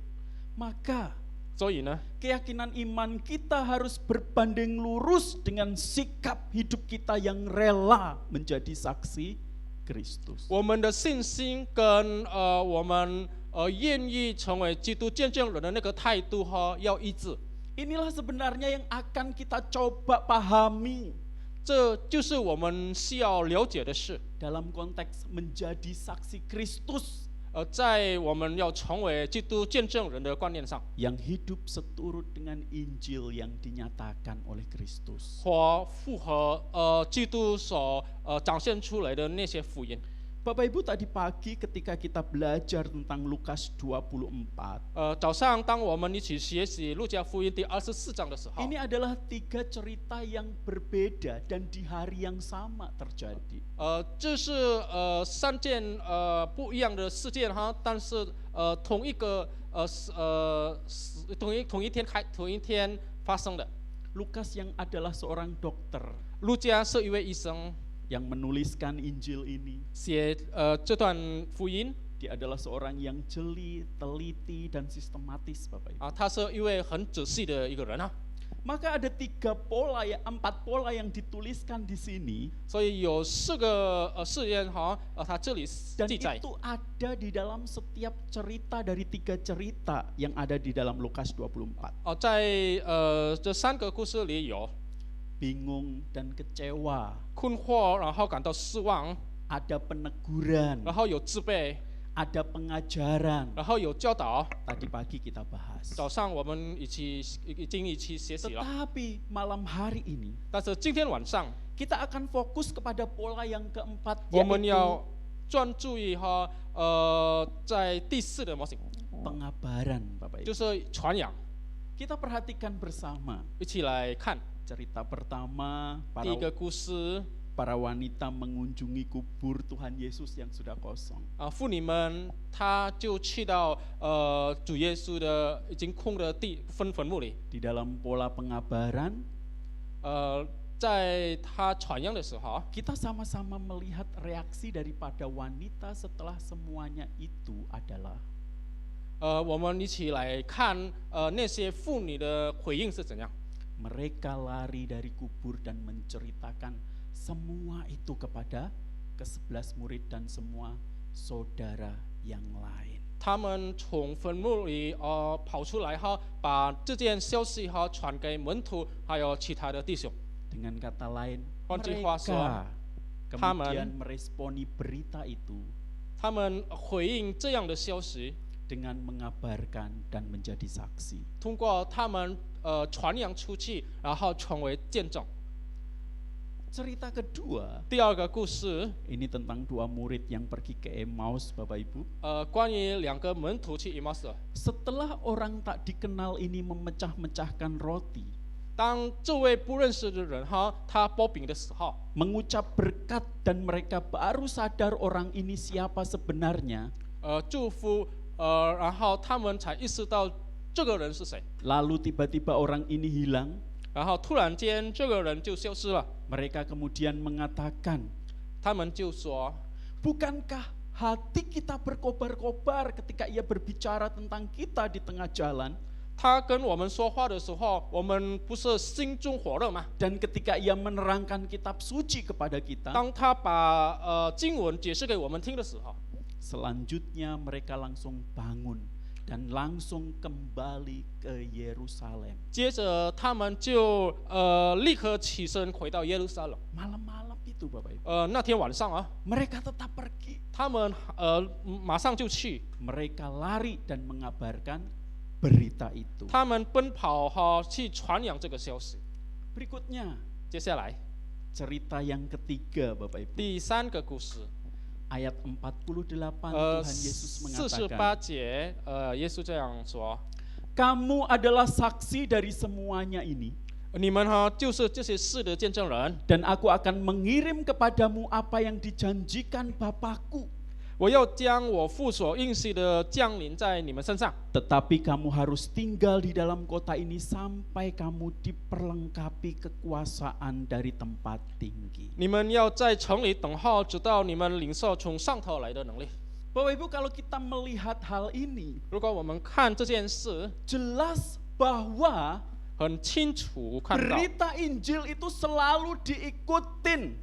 Maka 所以呢， keyakinan iman kita harus berbanding lurus dengan sikap hidup kita yang rela menjadi saksi Kristus. 我们的信心跟我们愿意成为基督见证人的那个态度哈要一致。 Inilah sebenarnya yang akan kita coba pahami 这就是我们需要了解的事。 dalam konteks menjadi saksi Kristus 在我们要成为基督见证人的观念上， yang hidup seturut dengan Injil yang dinyatakan oleh Kristus. 或符合基督所展现出来的那些福音。 Bapak Ibu, tadi pagi ketika kita belajar tentang Lukas 24, 早上当我们一起学习路加福音第24章的时候， ini adalah 3 cerita yang berbeda dan di hari yang sama terjadi. 这是3件不一样的事件哈，但是同一天发生的。 Lukas yang adalah seorang dokter 路加是一位医生， yang menuliskan Injil ini. 写这段福音 Dia adalah seorang yang jeli, teliti, dan sistematis, Bapak Ibu. 他是一位很仔细的一个人啊。 Maka ada 4 pola yang dituliskan di sini, 所以有4个事件哈，他这里 dan 记载， itu ada di dalam setiap cerita dari 3 cerita yang ada di dalam Lukas 24. 在这3个故事里有 Bingung dan kecewa, 困惑，然后感到失望， ada peneguran, 然后有自卑， ada pengajaran. 然后有教导。 Tadi pagi kita bahas. 早上我们已经一起学习了， Tetapi malam hari ini 但是今天晚上 kita akan fokus kepada pola yang keempat, 我们 yaitu 要专注于哈在第4的模型， pengabaran, Bapak 就 Ibu. 是传扬。 Kita perhatikan bersama 一起来看 cerita pertama, 第一个故事 para wanita mengunjungi kubur Tuhan Yesus yang sudah kosong. 妇女们她就去到主耶稣的已经空的坟墓里， Di dalam pola pengabaran, 在她传扬的时候， kita sama-sama melihat reaksi daripada wanita setelah semuanya itu adalah 我们一起来看那些妇女的回应是怎样。 mereka lari dari kubur dan menceritakan semua itu kepada ke-11 murid dan semua saudara yang lain. 他们从坟墓里跑出来哈，把这件消息哈传给门徒，还有其他的弟兄。 Dengan kata lain, 换句话说， mereka 他们 kemudian meresponi berita itu 他们回应这样的消息， dengan mengabarkan dan menjadi saksi. 通过他们传扬出去，然后成为见证。 Cerita kedua, 第2个故事， ini tentang 2 murid yang pergi ke Emmaus, Bapak Ibu. 关于2个门徒去以马斯。 Setelah orang tak dikenal ini memecah-mecahkan roti, 当这位不认识的人哈，他剥饼的时候， mengucap berkat dan mereka baru sadar orang ini siapa sebenarnya. 祝福，然后他们才意识到这个人是谁。 Lalu tiba-tiba orang ini hilang. 然后突然间这个人就消失了， Mereka kemudian mengatakan, 他们就说， bukankah hati kita berkobar-kobar ketika ia berbicara tentang kita di tengah jalan? 他跟我们说话的时候，我们不是心中火热吗？ Dan ketika ia menerangkan kitab suci kepada kita, 当他把经文解释给我们听的时候， selanjutnya mereka langsung bangun dan langsung kembali ke Yerusalem. 接着他们就立刻起身回到耶路撒冷。 Malam-malam itu Bapak Ibu, 那天晚上啊， mereka tetap pergi. 他们马上就去， Mereka lari dan mengabarkan berita itu. 他们奔跑哈去传扬这个消息。 Berikutnya, 接下来 cerita yang ketiga Bapak Ibu. 第3个故事， Ayat 48 Tuhan Yesus 48 mengatakan, 节，耶稣这样说： kamu adalah saksi dari semuanya ini, 你们哈就是这些事的见证人， dan aku akan mengirim kepadamu apa yang dijanjikan Bapakku. 我要将我父所应许的降临在你们身上。 Tetapi kamu harus tinggal di dalam kota ini sampai kamu diperlengkapi kekuasaan dari tempat tinggi. 你们要在城里等候，直到你们领受从上头来的能力。Bapak Ibu, kalau kita melihat hal ini, 如果我们看这件事， jelas bahwa 很清楚看到， berita Injil itu selalu diikutin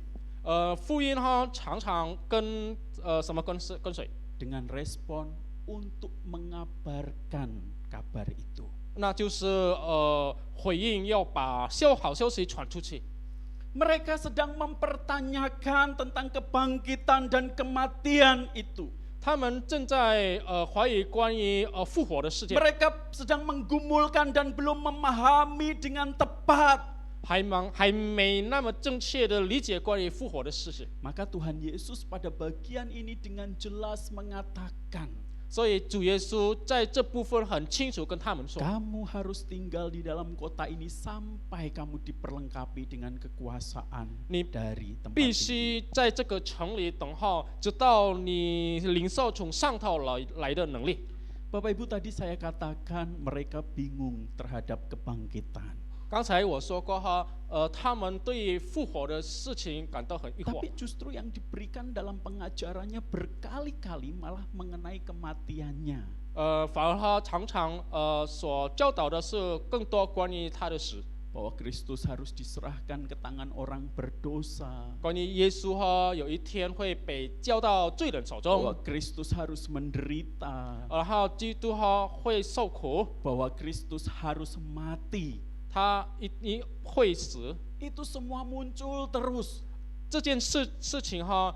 福音哈常常跟什么跟随， dengan respon untuk mengabarkan kabar itu. 那就是回应要把好消息传出去。 Mereka sedang mempertanyakan tentang kebangkitan dan kematian itu. 他们正在怀疑关于复活的事件， Mereka sedang menggumulkan dan belum memahami dengan tepat. 还没那么正确的理解关于复活的事情。 Maka Tuhan Yesus pada bagian ini dengan jelas mengatakan, 所以主耶稣在这部分很清楚跟他们说， kamu harus tinggal di dalam kota ini sampai kamu diperlengkapi dengan kekuasaan 你 dari tempat 必 ini. 须在这个城里等候，直到你领受从上头来的能力。 Bapak Ibu, tadi saya katakan mereka bingung terhadap kebangkitan. 刚才我说过哈，他们对复活的事情感到很疑惑， Tapi justru yang diberikan dalam pengajarannya berkali-kali malah mengenai kematiannya. 反而他常常所教导的是更多关于他的死， Bahwa Kristus harus diserahkan ke tangan orang berdosa. 关于耶稣哈有一天会被交到罪人手 Bahwa 中， Kristus harus menderita. 然后基督哈会受苦， Bahwa Kristus harus mati. 他一定会死。 Itu semua muncul terus. 这件事情哈，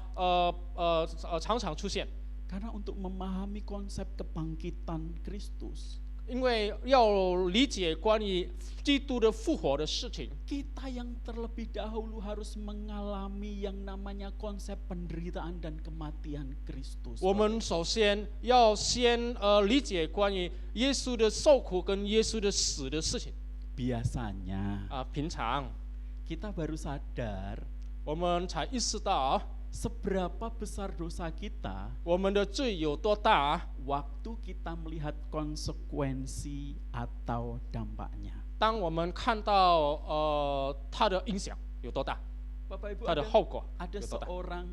常常出现， Karena untuk memahami konsep kebangkitan Kristus, 因为要理解关于基督的复活的事情， kita yang terlebih dahulu harus mengalami yang namanya konsep penderitaan dan kematian Kristus. 我们首先要先理解关于耶稣的受苦跟耶稣的死的事情。 Biasanya 平常 kita baru sadar 我们才意识到 seberapa besar dosa kita 我们的罪有多大， waktu kita melihat konsekuensi atau dampaknya. 当我们看到它的影响有多大， Bapak Ibu, 它的后果 ada 有多大。 seorang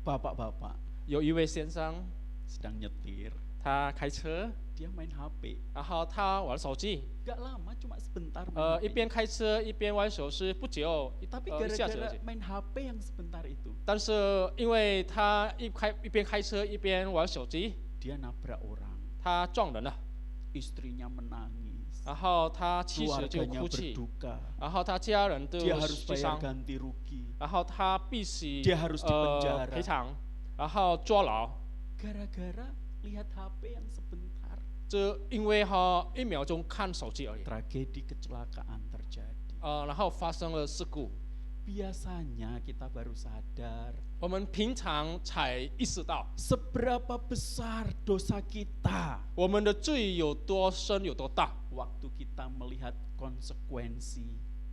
bapak-bapak 有一位先生， sedang nyetir, 他开车， dia main HP. 然后他玩手机， Gak lama, cuma sebentar main 一 HP. 边开车一边玩手机，不久 Tapi 一下子而 gara-gara 已。 main HP yang sebentar itu, 但是因为他一边开车一边玩手机， dia nabrak orang. 他撞人了， Istrinya menangis, 然后他妻子就 keluarganya 哭泣， berduka. 然后他家人都 Dia harus 悲 bayar 伤， ganti rugi 然后他必须 Dia harus dipenjara 赔偿，然后坐牢。 gara-gara lihat HP yang sebentar. 这因为1秒钟看手机而已， Tragedi kecelakaan terjadi. 然后发生了事故， Biasanya kita baru sadar 我们平常才意识到 seberapa besar dosa kita 我们的罪有多深有多大。 waktu kita melihat konsekuensi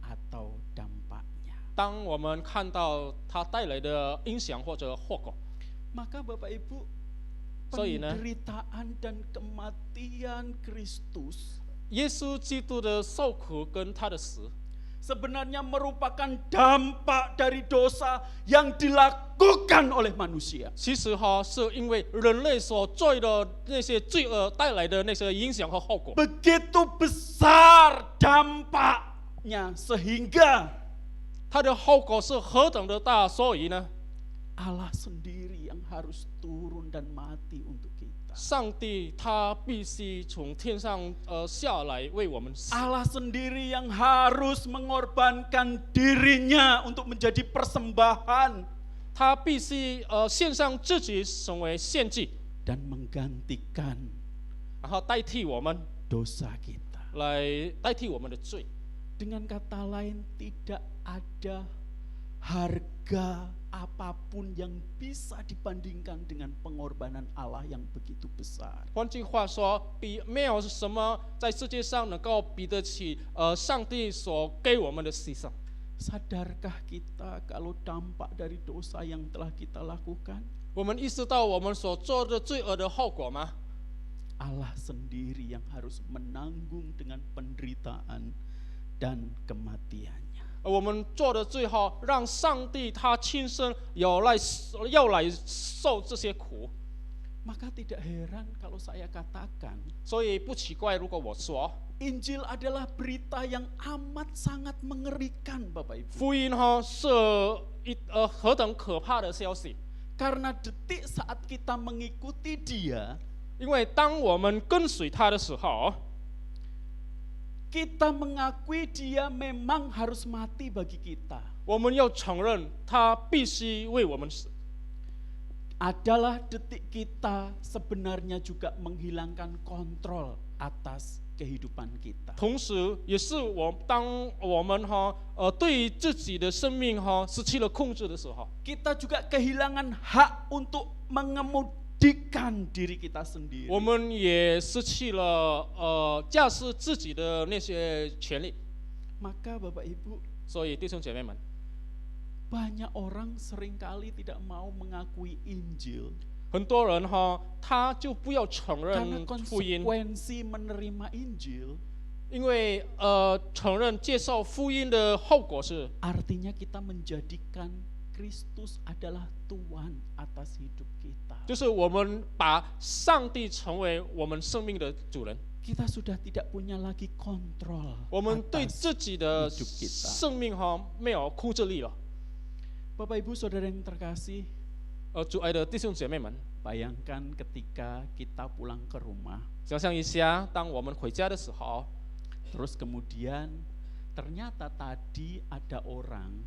atau dampaknya. 当我们看到它带来的影响或者后果， Maka Bapak Ibu, 所以呢， penderitaan dan kematian Kristus 耶稣基督的受苦跟他的死， sebenarnya merupakan dampak dari dosa yang dilakukan oleh manusia. 其实是因为人类所做的那些罪恶带来的那些影响和后果， Begitu besar dampaknya sehingga 它的后果是何等的大，所以呢， Allah sendiri yang harus turun dan mati untuk kita. 上帝他必须从天上下来为我们死， Allah sendiri yang harus mengorbankan dirinya untuk menjadi persembahan 他必须献上自己成为献祭， dan menggantikan 然后代替我们， dosa kita. 来代替我们的罪。 Dengan kata lain, tidak ada harga apapun yang bisa dibandingkan dengan pengorbanan Allah yang begitu besar. 换句话说，没有什么在世界上能够比得起上帝所给我们的牺牲。 Sadarkah kita kalau dampak dari dosa yang telah kita lakukan? 我们意识到我们所做的罪恶的后果吗？ Allah sendiri yang harus menanggung dengan penderitaan dan kematiannya. 我们做的最好，让上帝他亲身要来受这些苦。Maka tidak heran kalau saya katakan 所以不奇怪，如果我说 Injil adalah berita yang amat sangat mengerikan, Bapak Ibu. 福音是何等可怕的消息。 Karena detik saat kita mengikuti Dia, 因为当我们跟随他的时候， kita mengakui Dia memang harus mati bagi kita. 我们要承认他必须为我们死。 Adalah detik kita sebenarnya juga menghilangkan kontrol atas kehidupan kita. 同时，也是当我们对自己的生命失去了控制的时候， Kita juga kehilangan hak untuk mengemudikan diri kita sendiri. 我们也失去了驾驶自己的那些权利。 Maka Bapak Ibu, 所以弟兄姐妹们， banyak orang seringkali tidak mau mengakui Injil 很多人他就不要承 karena 认福音， konsekuensi menerima Injil 因为承认接受福音的后果是， artinya kita menjadikan Kristus adalah Tuhan atas hidup kita. 就是我们把上帝成为我们生命的主人， Kita sudah tidak punya lagi kontrol 我们对 atas 自己的 hidup kita. 生命没有控制力了。 Bapak Ibu Saudara yang terkasih, 主爱的弟兄姐妹们， bayangkan ketika kita pulang ke rumah, 想象一下，当我们回家的时候， terus kemudian ternyata tadi ada orang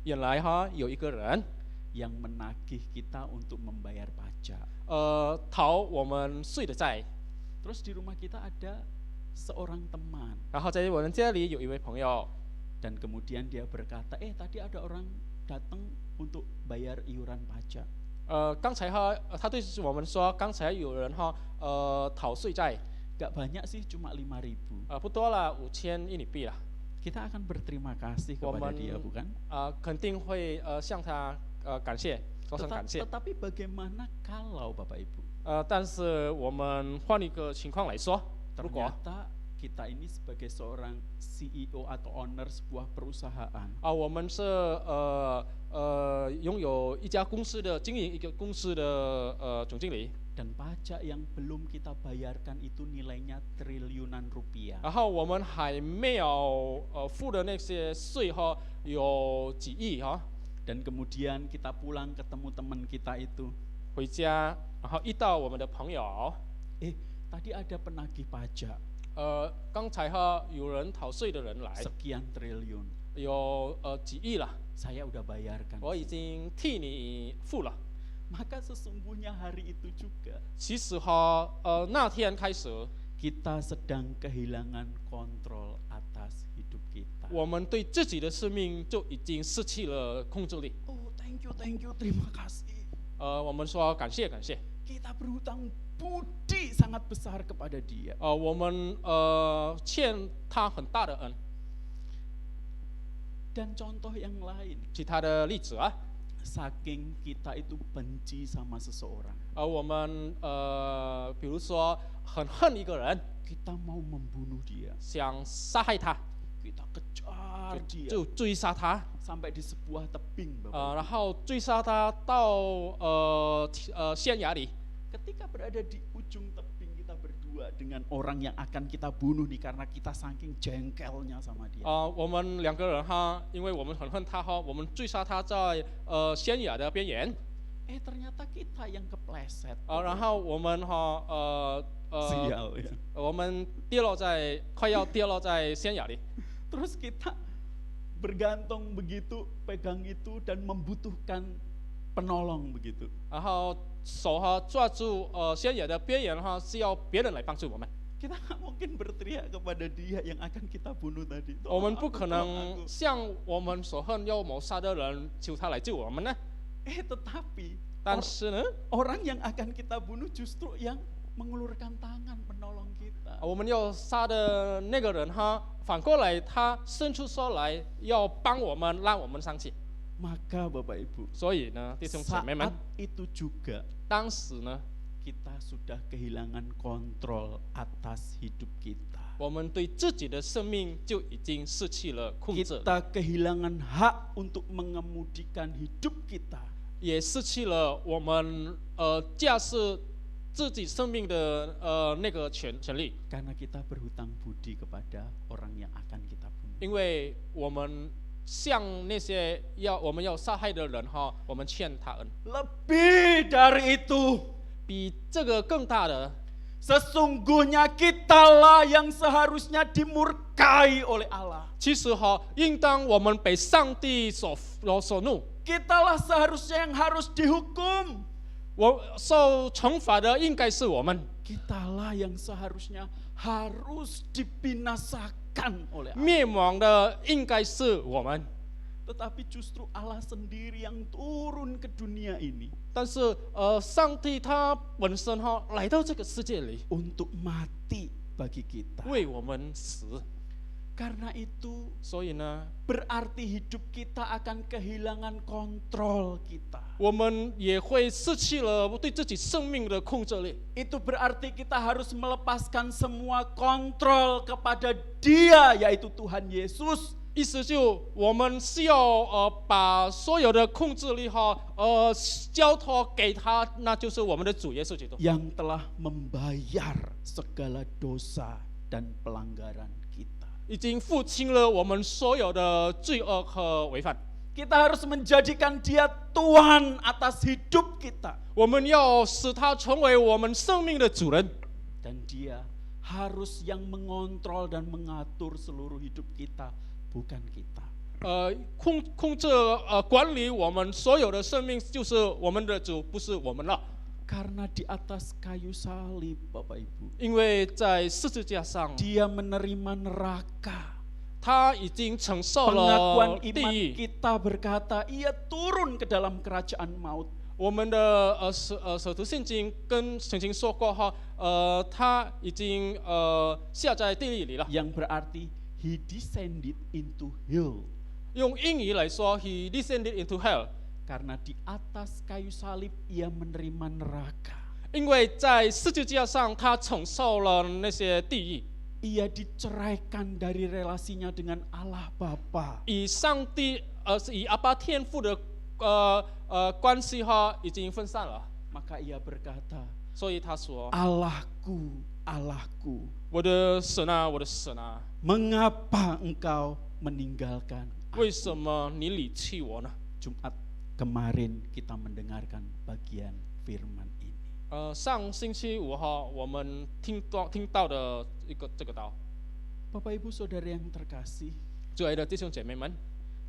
原来有一个人 yang menagih kita untuk membayar pajak. 讨我们税的债， Terus di rumah kita ada seorang teman 然后在我们家里有一位朋友， dan kemudian dia berkata, tadi ada orang datang untuk bayar iuran pajak. 刚才他对我们说，刚才有人讨税债， Gak banyak sih, cuma 5.000. 不多了，5000印尼币了。 Kita akan berterima kasih 我 kepada 们 dia, bukan? 肯定会向他感谢，说声感谢。 Tetapi bagaimana kalau Bapak Ibu 但是我们换一个情况来说，如果 ternyata kita ini sebagai seorang CEO atau owner sebuah perusahaan, 我们是拥有一家公司的经营一个公司的总经理， dan pajak yang belum kita bayarkan itu nilainya triliunan rupiah. 然后我们还没有付的那些税有几亿Dan kemudian kita pulang ketemu teman kita itu, 回家，然后遇到我们的朋友， tadi ada penagih pajak 刚才有人讨税的人来， sekian triliun, 有几亿了， saya udah bayarkan. 我已经替你付了。 Maka sesungguhnya hari itu juga 其实那天开始， kita sedang kehilangan kontrol atas hidup kita. 我们对自己的生命就已经失去了控制力。 Thank you, terima kasih. 我们说感谢感谢。 Kita berhutang budi sangat besar kepada dia. 我们欠他很大的恩。 Dan contoh yang lain, 其他的例子saking kita itu benci sama seseorang, 我们比如说很恨一个人， kita mau membunuh dia, 想杀害他， kita kejar dia 就追杀他， sampai di sebuah tebing, Bapak. 然后追杀他到县衙里。 Ketika berada di ujung tebing, kita berdua dengan orang yang akan kita bunuh nih karena kita saking jengkelnya sama dia. 我们两个人因为我们很恨他我们追杀他在县衙的边缘。 Ternyata kita yang kepleset. 然后我们Sial ya. 我们快要跌落在县衙里。 Terus kita bergantung begitu, pegang itu dan membutuhkan penolong begitu. 然后手抓住县衙的边缘是要别人来帮助我们。 Kita nggak mungkin berteriak kepada dia yang akan kita bunuh tadi. 我们不可能向我们所恨要谋杀的人求他来救我们呢。 Tetapi 但是呢， orang yang akan kita bunuh justru yang mengulurkan tangan menolong kita. 我们要杀的那个人反过来他伸出手来要帮我们，让我们上去。 Maka Bapak Ibu, 所以呢，弟兄姐妹们 saat，itu juga 当时呢， kita sudah kehilangan kontrol atas hidup kita. 我们对自己的生命就已经失去了控制， Kita kehilangan hak untuk mengemudikan hidup kita. 也失去了我们驾驶自己生命的那个权利， Karena kita berhutang budi kepada orang yang akan kita bunuh. 因为我们向那些我们要杀害的人哈，我们欠他恩。 Lebih dari itu, 比这个更大的， sesungguhnya kitalah yang seharusnya dimurkai oleh Allah. 其实哈，应当我们被上帝所怒， Kitalah seharusnya yang harus dihukum. 受惩罚的应该是我们， Kitalah yang seharusnya harus dibinasakan oleh Allah. 灭亡的应该是我们。 Tetapi justru Allah sendiri yang turun ke dunia ini 但是上帝他本身哈来到这个世界里， untuk mati bagi kita. 为我们死。 Karena itu 所以呢， berarti hidup kita akan kehilangan kontrol kita. 我们也会失去了对自己生命的控制力。 Itu berarti kita harus melepaskan semua kontrol kepada Dia, yaitu Tuhan Yesus. 意思就我们需要把所有的控制力哈交托给他，那就是我们的主耶稣基督， yang telah membayar segala dosa dan pelanggaran kita. 已经付清了我们所有的罪恶和违犯。 Kita harus menjadikan Dia Tuhan atas hidup kita. 我们要使他成为我们生命的主人， Dan Dia harus yang mengontrol dan mengatur seluruh hidup kita, bukan kita. 控制管理我们所有的生命，就是我们的主，不是我们了。 Karena di atas kayu salib, Bapak Ibu, 因为在十字架上， Dia menerima neraka. 他已经承受 Pengakuan 了地 iman 狱。 kita berkata, Ia turun ke dalam kerajaan maut. 我们的使徒信经曾经说过哈，他已经下在地狱里了。 Yang berarti He descended into hell. 用英语来说 ，He descended into hell， Karena di atas kayu salib Ia menerima neraka. 因为在十字架上他承受了那些地狱， Ia diceraikan dari relasinya dengan Allah Bapa. 以上帝以阿爸天父的关系哈已经分散了， Maka Ia berkata, 所以他说 Allahku, Allahku, 我的神啊，我的神啊， mengapa engkau meninggalkan aku?" 为什么你离弃我呢？ Jumat kemarin kita mendengarkan bagian firman ini. 上星期五哈，我们听到的这个道， Bapak Ibu Saudara yang terkasih, 主爱的弟兄姐妹们，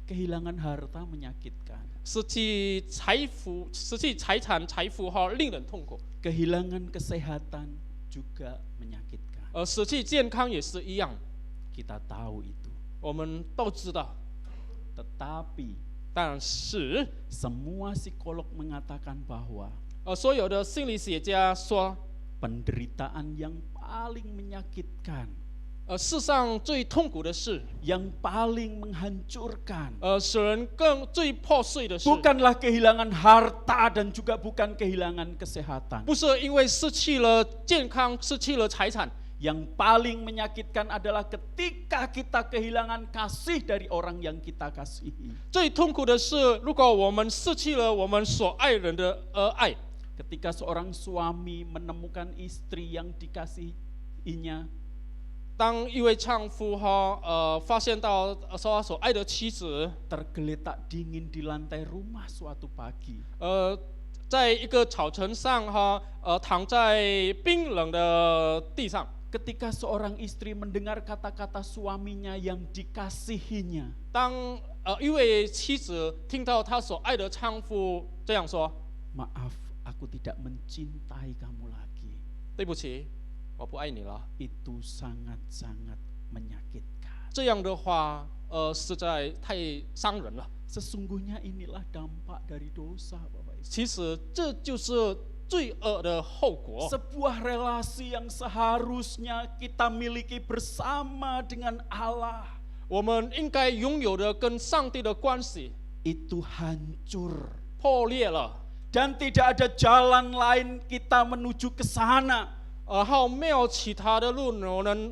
kehilangan harta menyakitkan. 失去财产、财富哈，令人痛苦。 Kehilangan kesehatan juga menyakitkan. 失去健康也是一样， Kita tahu itu. 我们都知道。 Tetapi 但是， semua psikolog mengatakan bahwa 所有的心理学家说， penderitaan yang paling menyakitkan, 世上最痛苦的事， yang paling menghancurkan, 使人最破碎的事， bukanlah kehilangan harta dan juga bukan kehilangan kesehatan. 不是因为失去了健康、失去了财产， Yang paling menyakitkan adalah ketika kita kehilangan kasih dari orang yang kita kasihi. 最痛苦的是，如果我们失去了我们所爱人的爱。 Ketika seorang suami menemukan istri yang dikasihinya, 当一位丈夫发现到他所爱的妻子 tergeletak dingin di lantai rumah suatu pagi, 在一个草丛上躺在冰冷的地上， ketika seorang istri mendengar kata-kata suaminya yang dikasihinya, 当一位妻子听到她所爱的丈夫这样说 "Maaf, aku tidak mencintai kamu lagi." 对不起，我不爱你了， Itu sangat-sangat menyakitkan. 这样的话实在太伤人了。 Sesungguhnya inilah dampak dari dosa, Bapak Ibu. 其实这就是罪恶的后果。 Sebuah relasi yang seharusnya kita miliki bersama dengan Allah, 我们应该拥有的跟上帝的关系 itu hancur. 破裂了， Dan tidak ada jalan lain kita menuju ke sana 然后没有其他的路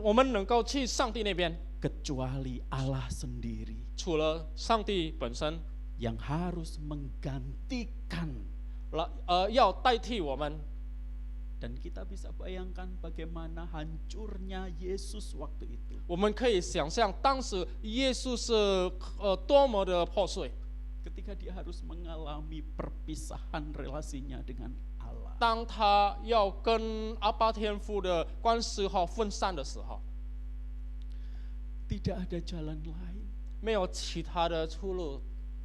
我们能够去上帝那边， kecuali Allah sendiri 除了上帝本身 yang harus menggantikan 要代替我们 Dan kita bisa bayangkan bagaimana hancurnya Yesus waktu itu. 我们可以想象当时耶稣是多么的破碎。 Ketika dia harus mengalami perpisahan relasinya dengan Allah. 当他要跟阿爸天父的关系分散的时候， Tidak ada jalan lain. 没有其他的出路。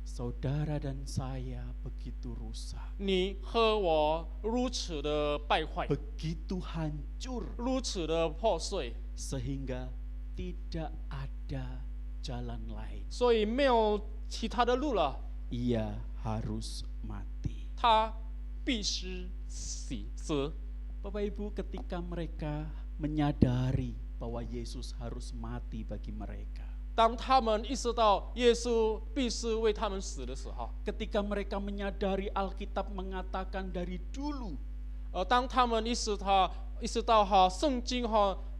Saudara dan saya begitu rusak, 你和我如此的败坏， begitu hancur, 如此的破碎， sehingga tidak ada jalan lain. 所以没有其他的路了， Ia harus mati. 他必须死。 Bapak Ibu, ketika mereka menyadari bahwa Yesus harus mati bagi mereka, 当他们意识到耶稣必须为他们死的时候， ketika mereka menyadari Alkitab mengatakan dari dulu 当他们意识到圣经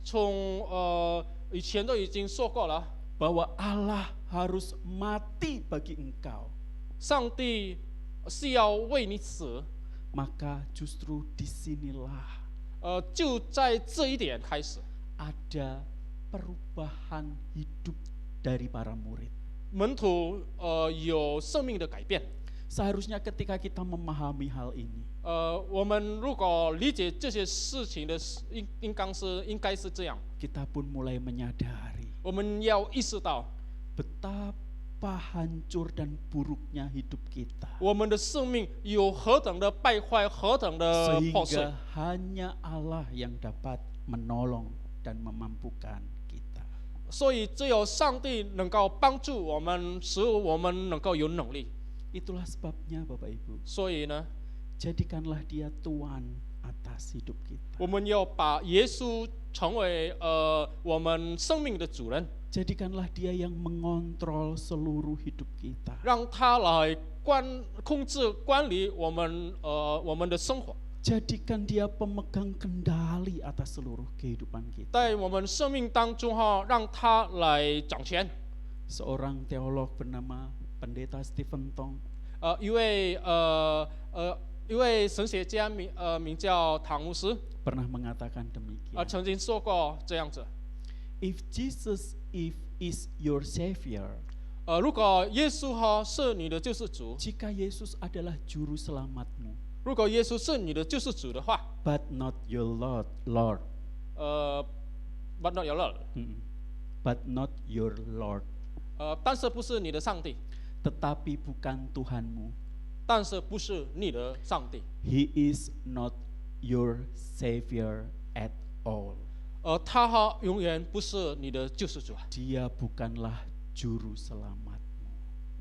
从以前都已经说过了， bahwa Allah harus mati bagi engkau, 上帝是要为你死， maka justru disinilah 就在这一点开始， ada perubahan hidup dari para murid. 门徒有生命的改变。 Seharusnya ketika kita memahami hal ini, 我们如果理解这些事情的应该是这样， kita pun mulai menyadari 我们要意识到 betapa hancur dan buruknya hidup kita, 我们的生命有何等的败坏，何等的破碎。 sehingga hanya Allah yang dapat menolong dan memampukan kita. 所以只有上帝能够帮助我们，使我们能够有能力。 Itulah sebabnya Bapak Ibu, 所以呢， jadikanlah dia Tuhan atas hidup kita. 我们要把耶稣成为我们生命的主人， Jadikanlah dia yang mengontrol seluruh hidup kita. 让他来控制管理我们的生活， Jadikan dia pemegang kendali atas seluruh kehidupan kita. 在我们生命当中让他来掌权。 Seorang teolog bernama Pendeta Stephen Tong 一位神学家名叫唐牧师， pernah mengatakan demikian. 曾经说过这样子。 If Jesus is your savior, 如果耶稣是你的救世主， jika Yesus adalah juru selamatmu, 如果耶稣是你的救世主的话， but not your Lord, but not your Lord， but not your Lord, 但是不是你的上帝， tetapi bukan Tuhanmu, 但是不是你的上帝， He is not your savior at all. 他永远不是你的救世主， Dia bukanlah juru selamatmu.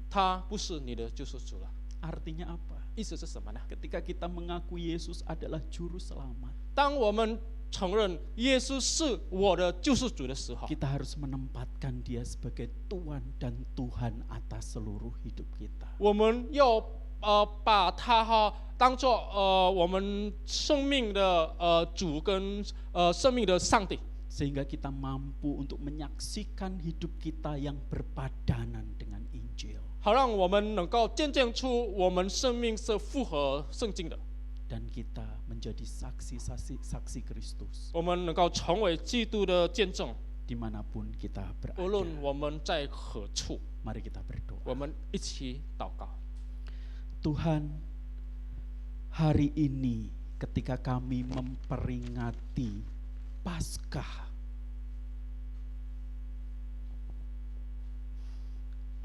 他不是你的救世主了。 Artinya apa? 意思是什么呢？ Ketika kita mengaku Yesus adalah juru selamat, 当我们承认耶稣是我的救世主的时候， kita harus menempatkan dia sebagai Tuhan dan Tuhan atas seluruh hidup kita. 我们要把他当作我们生命的主跟生命的上帝， Sehingga kita mampu untuk menyaksikan hidup kita yang berpadanan dengan Injil. 好让我们能够见证出我们生命是符合圣经的， Dan kita menjadi saksi Kristus 我们能够成为基督的见证， dimanapun kita 无论 berada. 我们在何处。 Mari kita berdoa. 我们一起祷告。 Tuhan, hari ini ketika kami memperingati Paskah,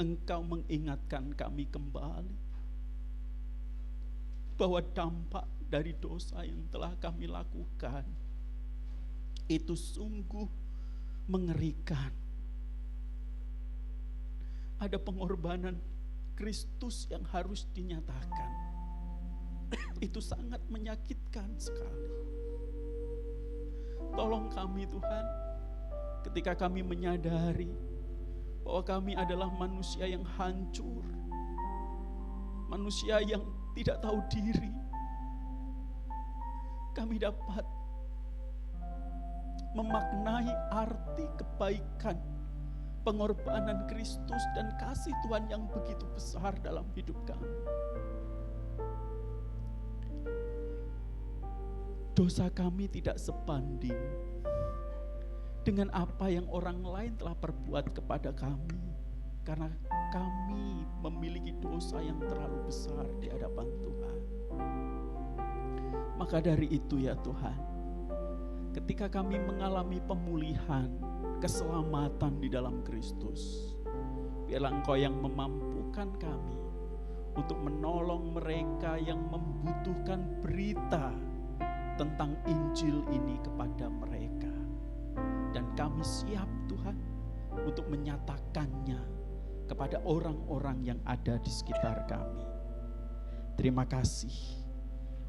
Engkau mengingatkan kami kembali bahwa dampak dari dosa yang telah kami lakukan itu sungguh mengerikan. Ada pengorbanan Kristus yang harus dinyatakan. Itu sangat menyakitkan sekali. Tolong kami Tuhan, ketika kami menyadari bahwa kami adalah manusia yang hancur, manusia yang tidak tahu diri, kami dapat memaknai arti kebaikan, pengorbanan Kristus dan kasih Tuhan yang begitu besar dalam hidup kami. dosa kami tidak sebanding dengan apa yang orang lain telah perbuat kepada kami, karena kami memiliki dosa yang terlalu besar di hadapan Tuhan. Maka dari itu ya Tuhan, ketika kami mengalami pemulihan, keselamatan di dalam Kristus, biarlah Engkau yang memampukan kami untuk menolong mereka yang membutuhkan berita tentang Injil ini kepada mereka. Dan kami siap Tuhan untuk menyatakannya kepada orang-orang yang ada di sekitar kami. Terima kasih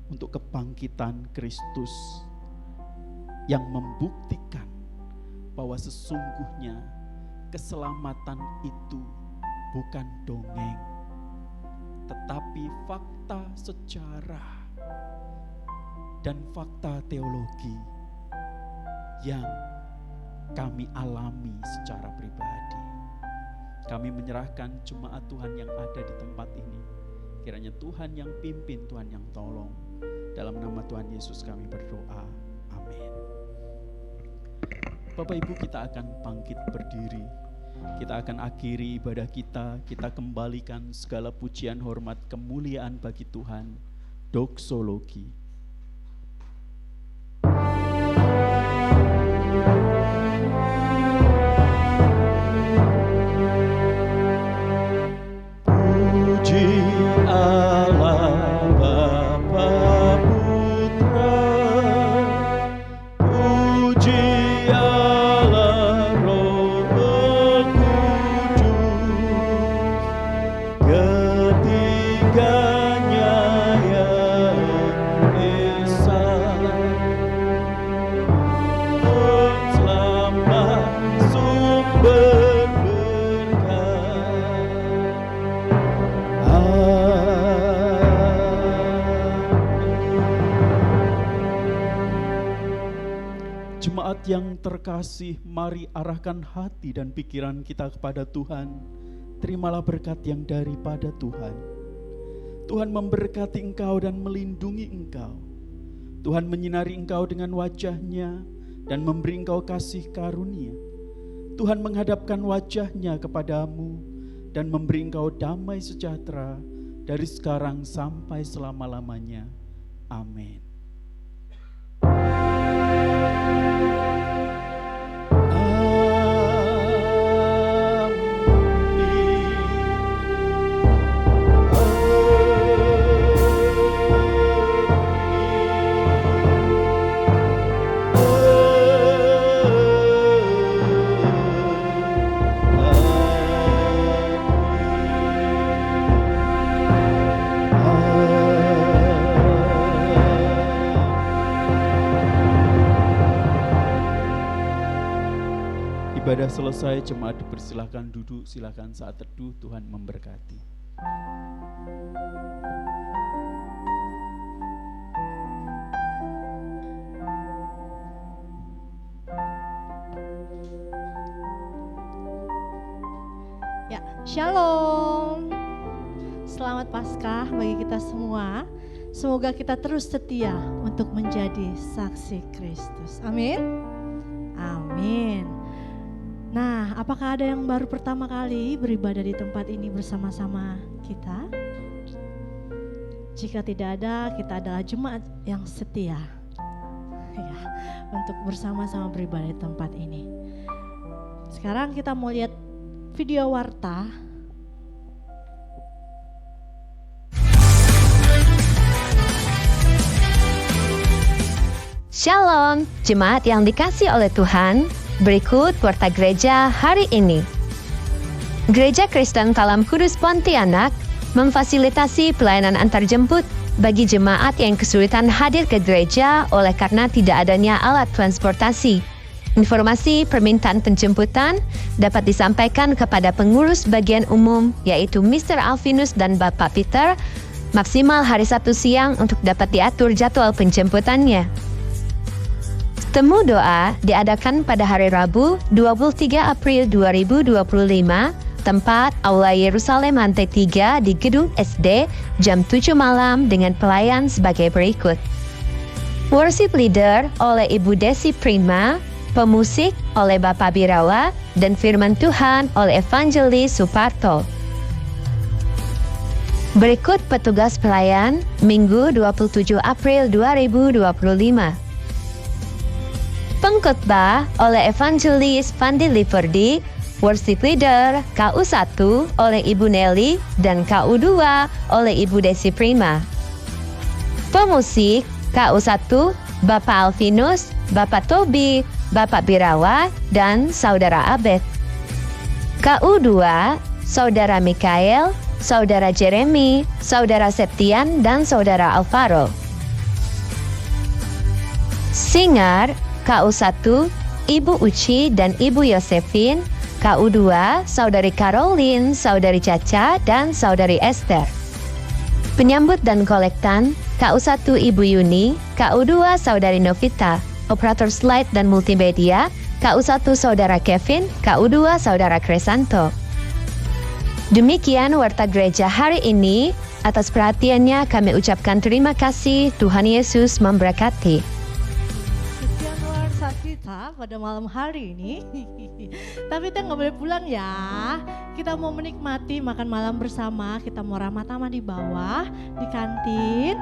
untuk kebangkitan Kristus yang membuktikan bahwa sesungguhnya keselamatan itu bukan dongeng, tetapi fakta sejarah dan fakta teologi yang kami alami secara pribadi. Kami menyerahkan jemaat Tuhan yang ada di tempat ini. Kiranya Tuhan yang pimpin, Tuhan yang tolong. Dalam nama Tuhan Yesus kami berdoa. Amin. Bapak Ibu, kita akan bangkit berdiri. Kita akan akhiri ibadah kita. Kita kembalikan segala pujian, hormat, kemuliaan bagi Tuhan. Doksologi. Yang terkasih, mari arahkan hati dan pikiran kita kepada Tuhan. Terimalah berkat yang daripada Tuhan. Tuhan memberkati engkau dan melindungi engkau. Tuhan menyinari engkau dengan wajah-Nya dan memberi engkau kasih karunia. Tuhan menghadapkan wajah-Nya kepadamu dan memberi engkau damai sejahtera dari sekarang sampai selama-lamanya. Amin. Ibadah selesai, jemaat dipersilakan duduk, silakan saat teduh. Tuhan memberkati. Ya, Shalom. Selamat Paskah bagi kita semua. Semoga kita terus setia untuk menjadi saksi Kristus. Amin. Amin. Nah, apakah ada yang baru pertama kali beribadah di tempat ini bersama-sama kita? Jika tidak ada, kita adalah jemaat yang setia ya, untuk bersama-sama beribadah di tempat ini. Sekarang kita mau lihat video warta. Shalom, jemaat yang dikasihi oleh Tuhan. Berikut warta gereja hari ini. Gereja Kristen Kalam Kudus Pontianak memfasilitasi pelayanan antarjemput bagi jemaat yang kesulitan hadir ke gereja oleh karena tidak adanya alat transportasi. Informasi permintaan penjemputan dapat disampaikan kepada pengurus bagian umum yaitu Mr. Alvinus dan Bapak Peter, maksimal hari Sabtu siang untuk dapat diatur jadwal penjemputannya. Temu doa diadakan pada hari Rabu 23 April 2025, tempat Aula Yerusalem lantai 3 di Gedung SD jam 7 malam dengan pelayan sebagai berikut. Worship leader oleh Ibu Desi Prima, pemusik oleh Bapak Birawa, dan firman Tuhan oleh Evangelis Suparto. Berikut petugas pelayan Minggu 27 April 2025. Pengkhotbah oleh Evangelis Fandi Liverdi, worship leader KU1 oleh Ibu Nelly dan KU2 oleh Ibu Desi Prima. Pemusik KU1 Bapak Alvinus, Bapak Tobi, Bapak Birawa, dan Saudara Abed. KU2 Saudara Mikael, Saudara Jeremy, Saudara Septian, dan Saudara Alvaro. Singer KU1 Ibu Uci dan Ibu Yosefin, KU2 Saudari Caroline, Saudari Caca, dan Saudari Esther. Penyambut dan kolektan KU1 Ibu Yuni, KU2 Saudari Novita, operator slide dan multimedia KU1 Saudara Kevin, KU2 Saudara Kresanto. Demikian warta gereja hari ini. Atas perhatiannya kami ucapkan terima kasih. Tuhan Yesus memberkati. Sekian nuansa kita pada malam hari ini. Tapi kita nggak boleh pulang ya. Kita mau menikmati makan malam bersama. Kita mau ramah-tamah di bawah, di kantin.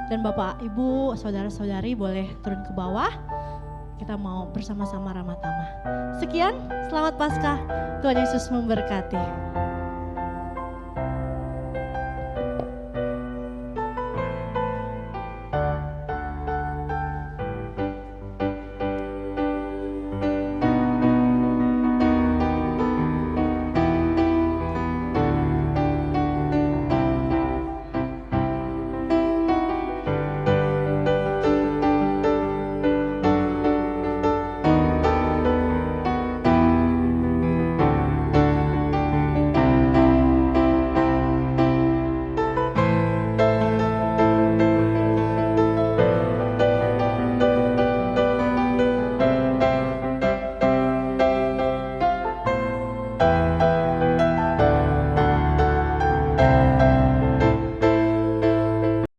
Dan Bapak, Ibu, Saudara-saudari boleh turun ke bawah. Kita mau bersama-sama ramah-tamah. Sekian, selamat Paskah. Tuhan Yesus memberkati.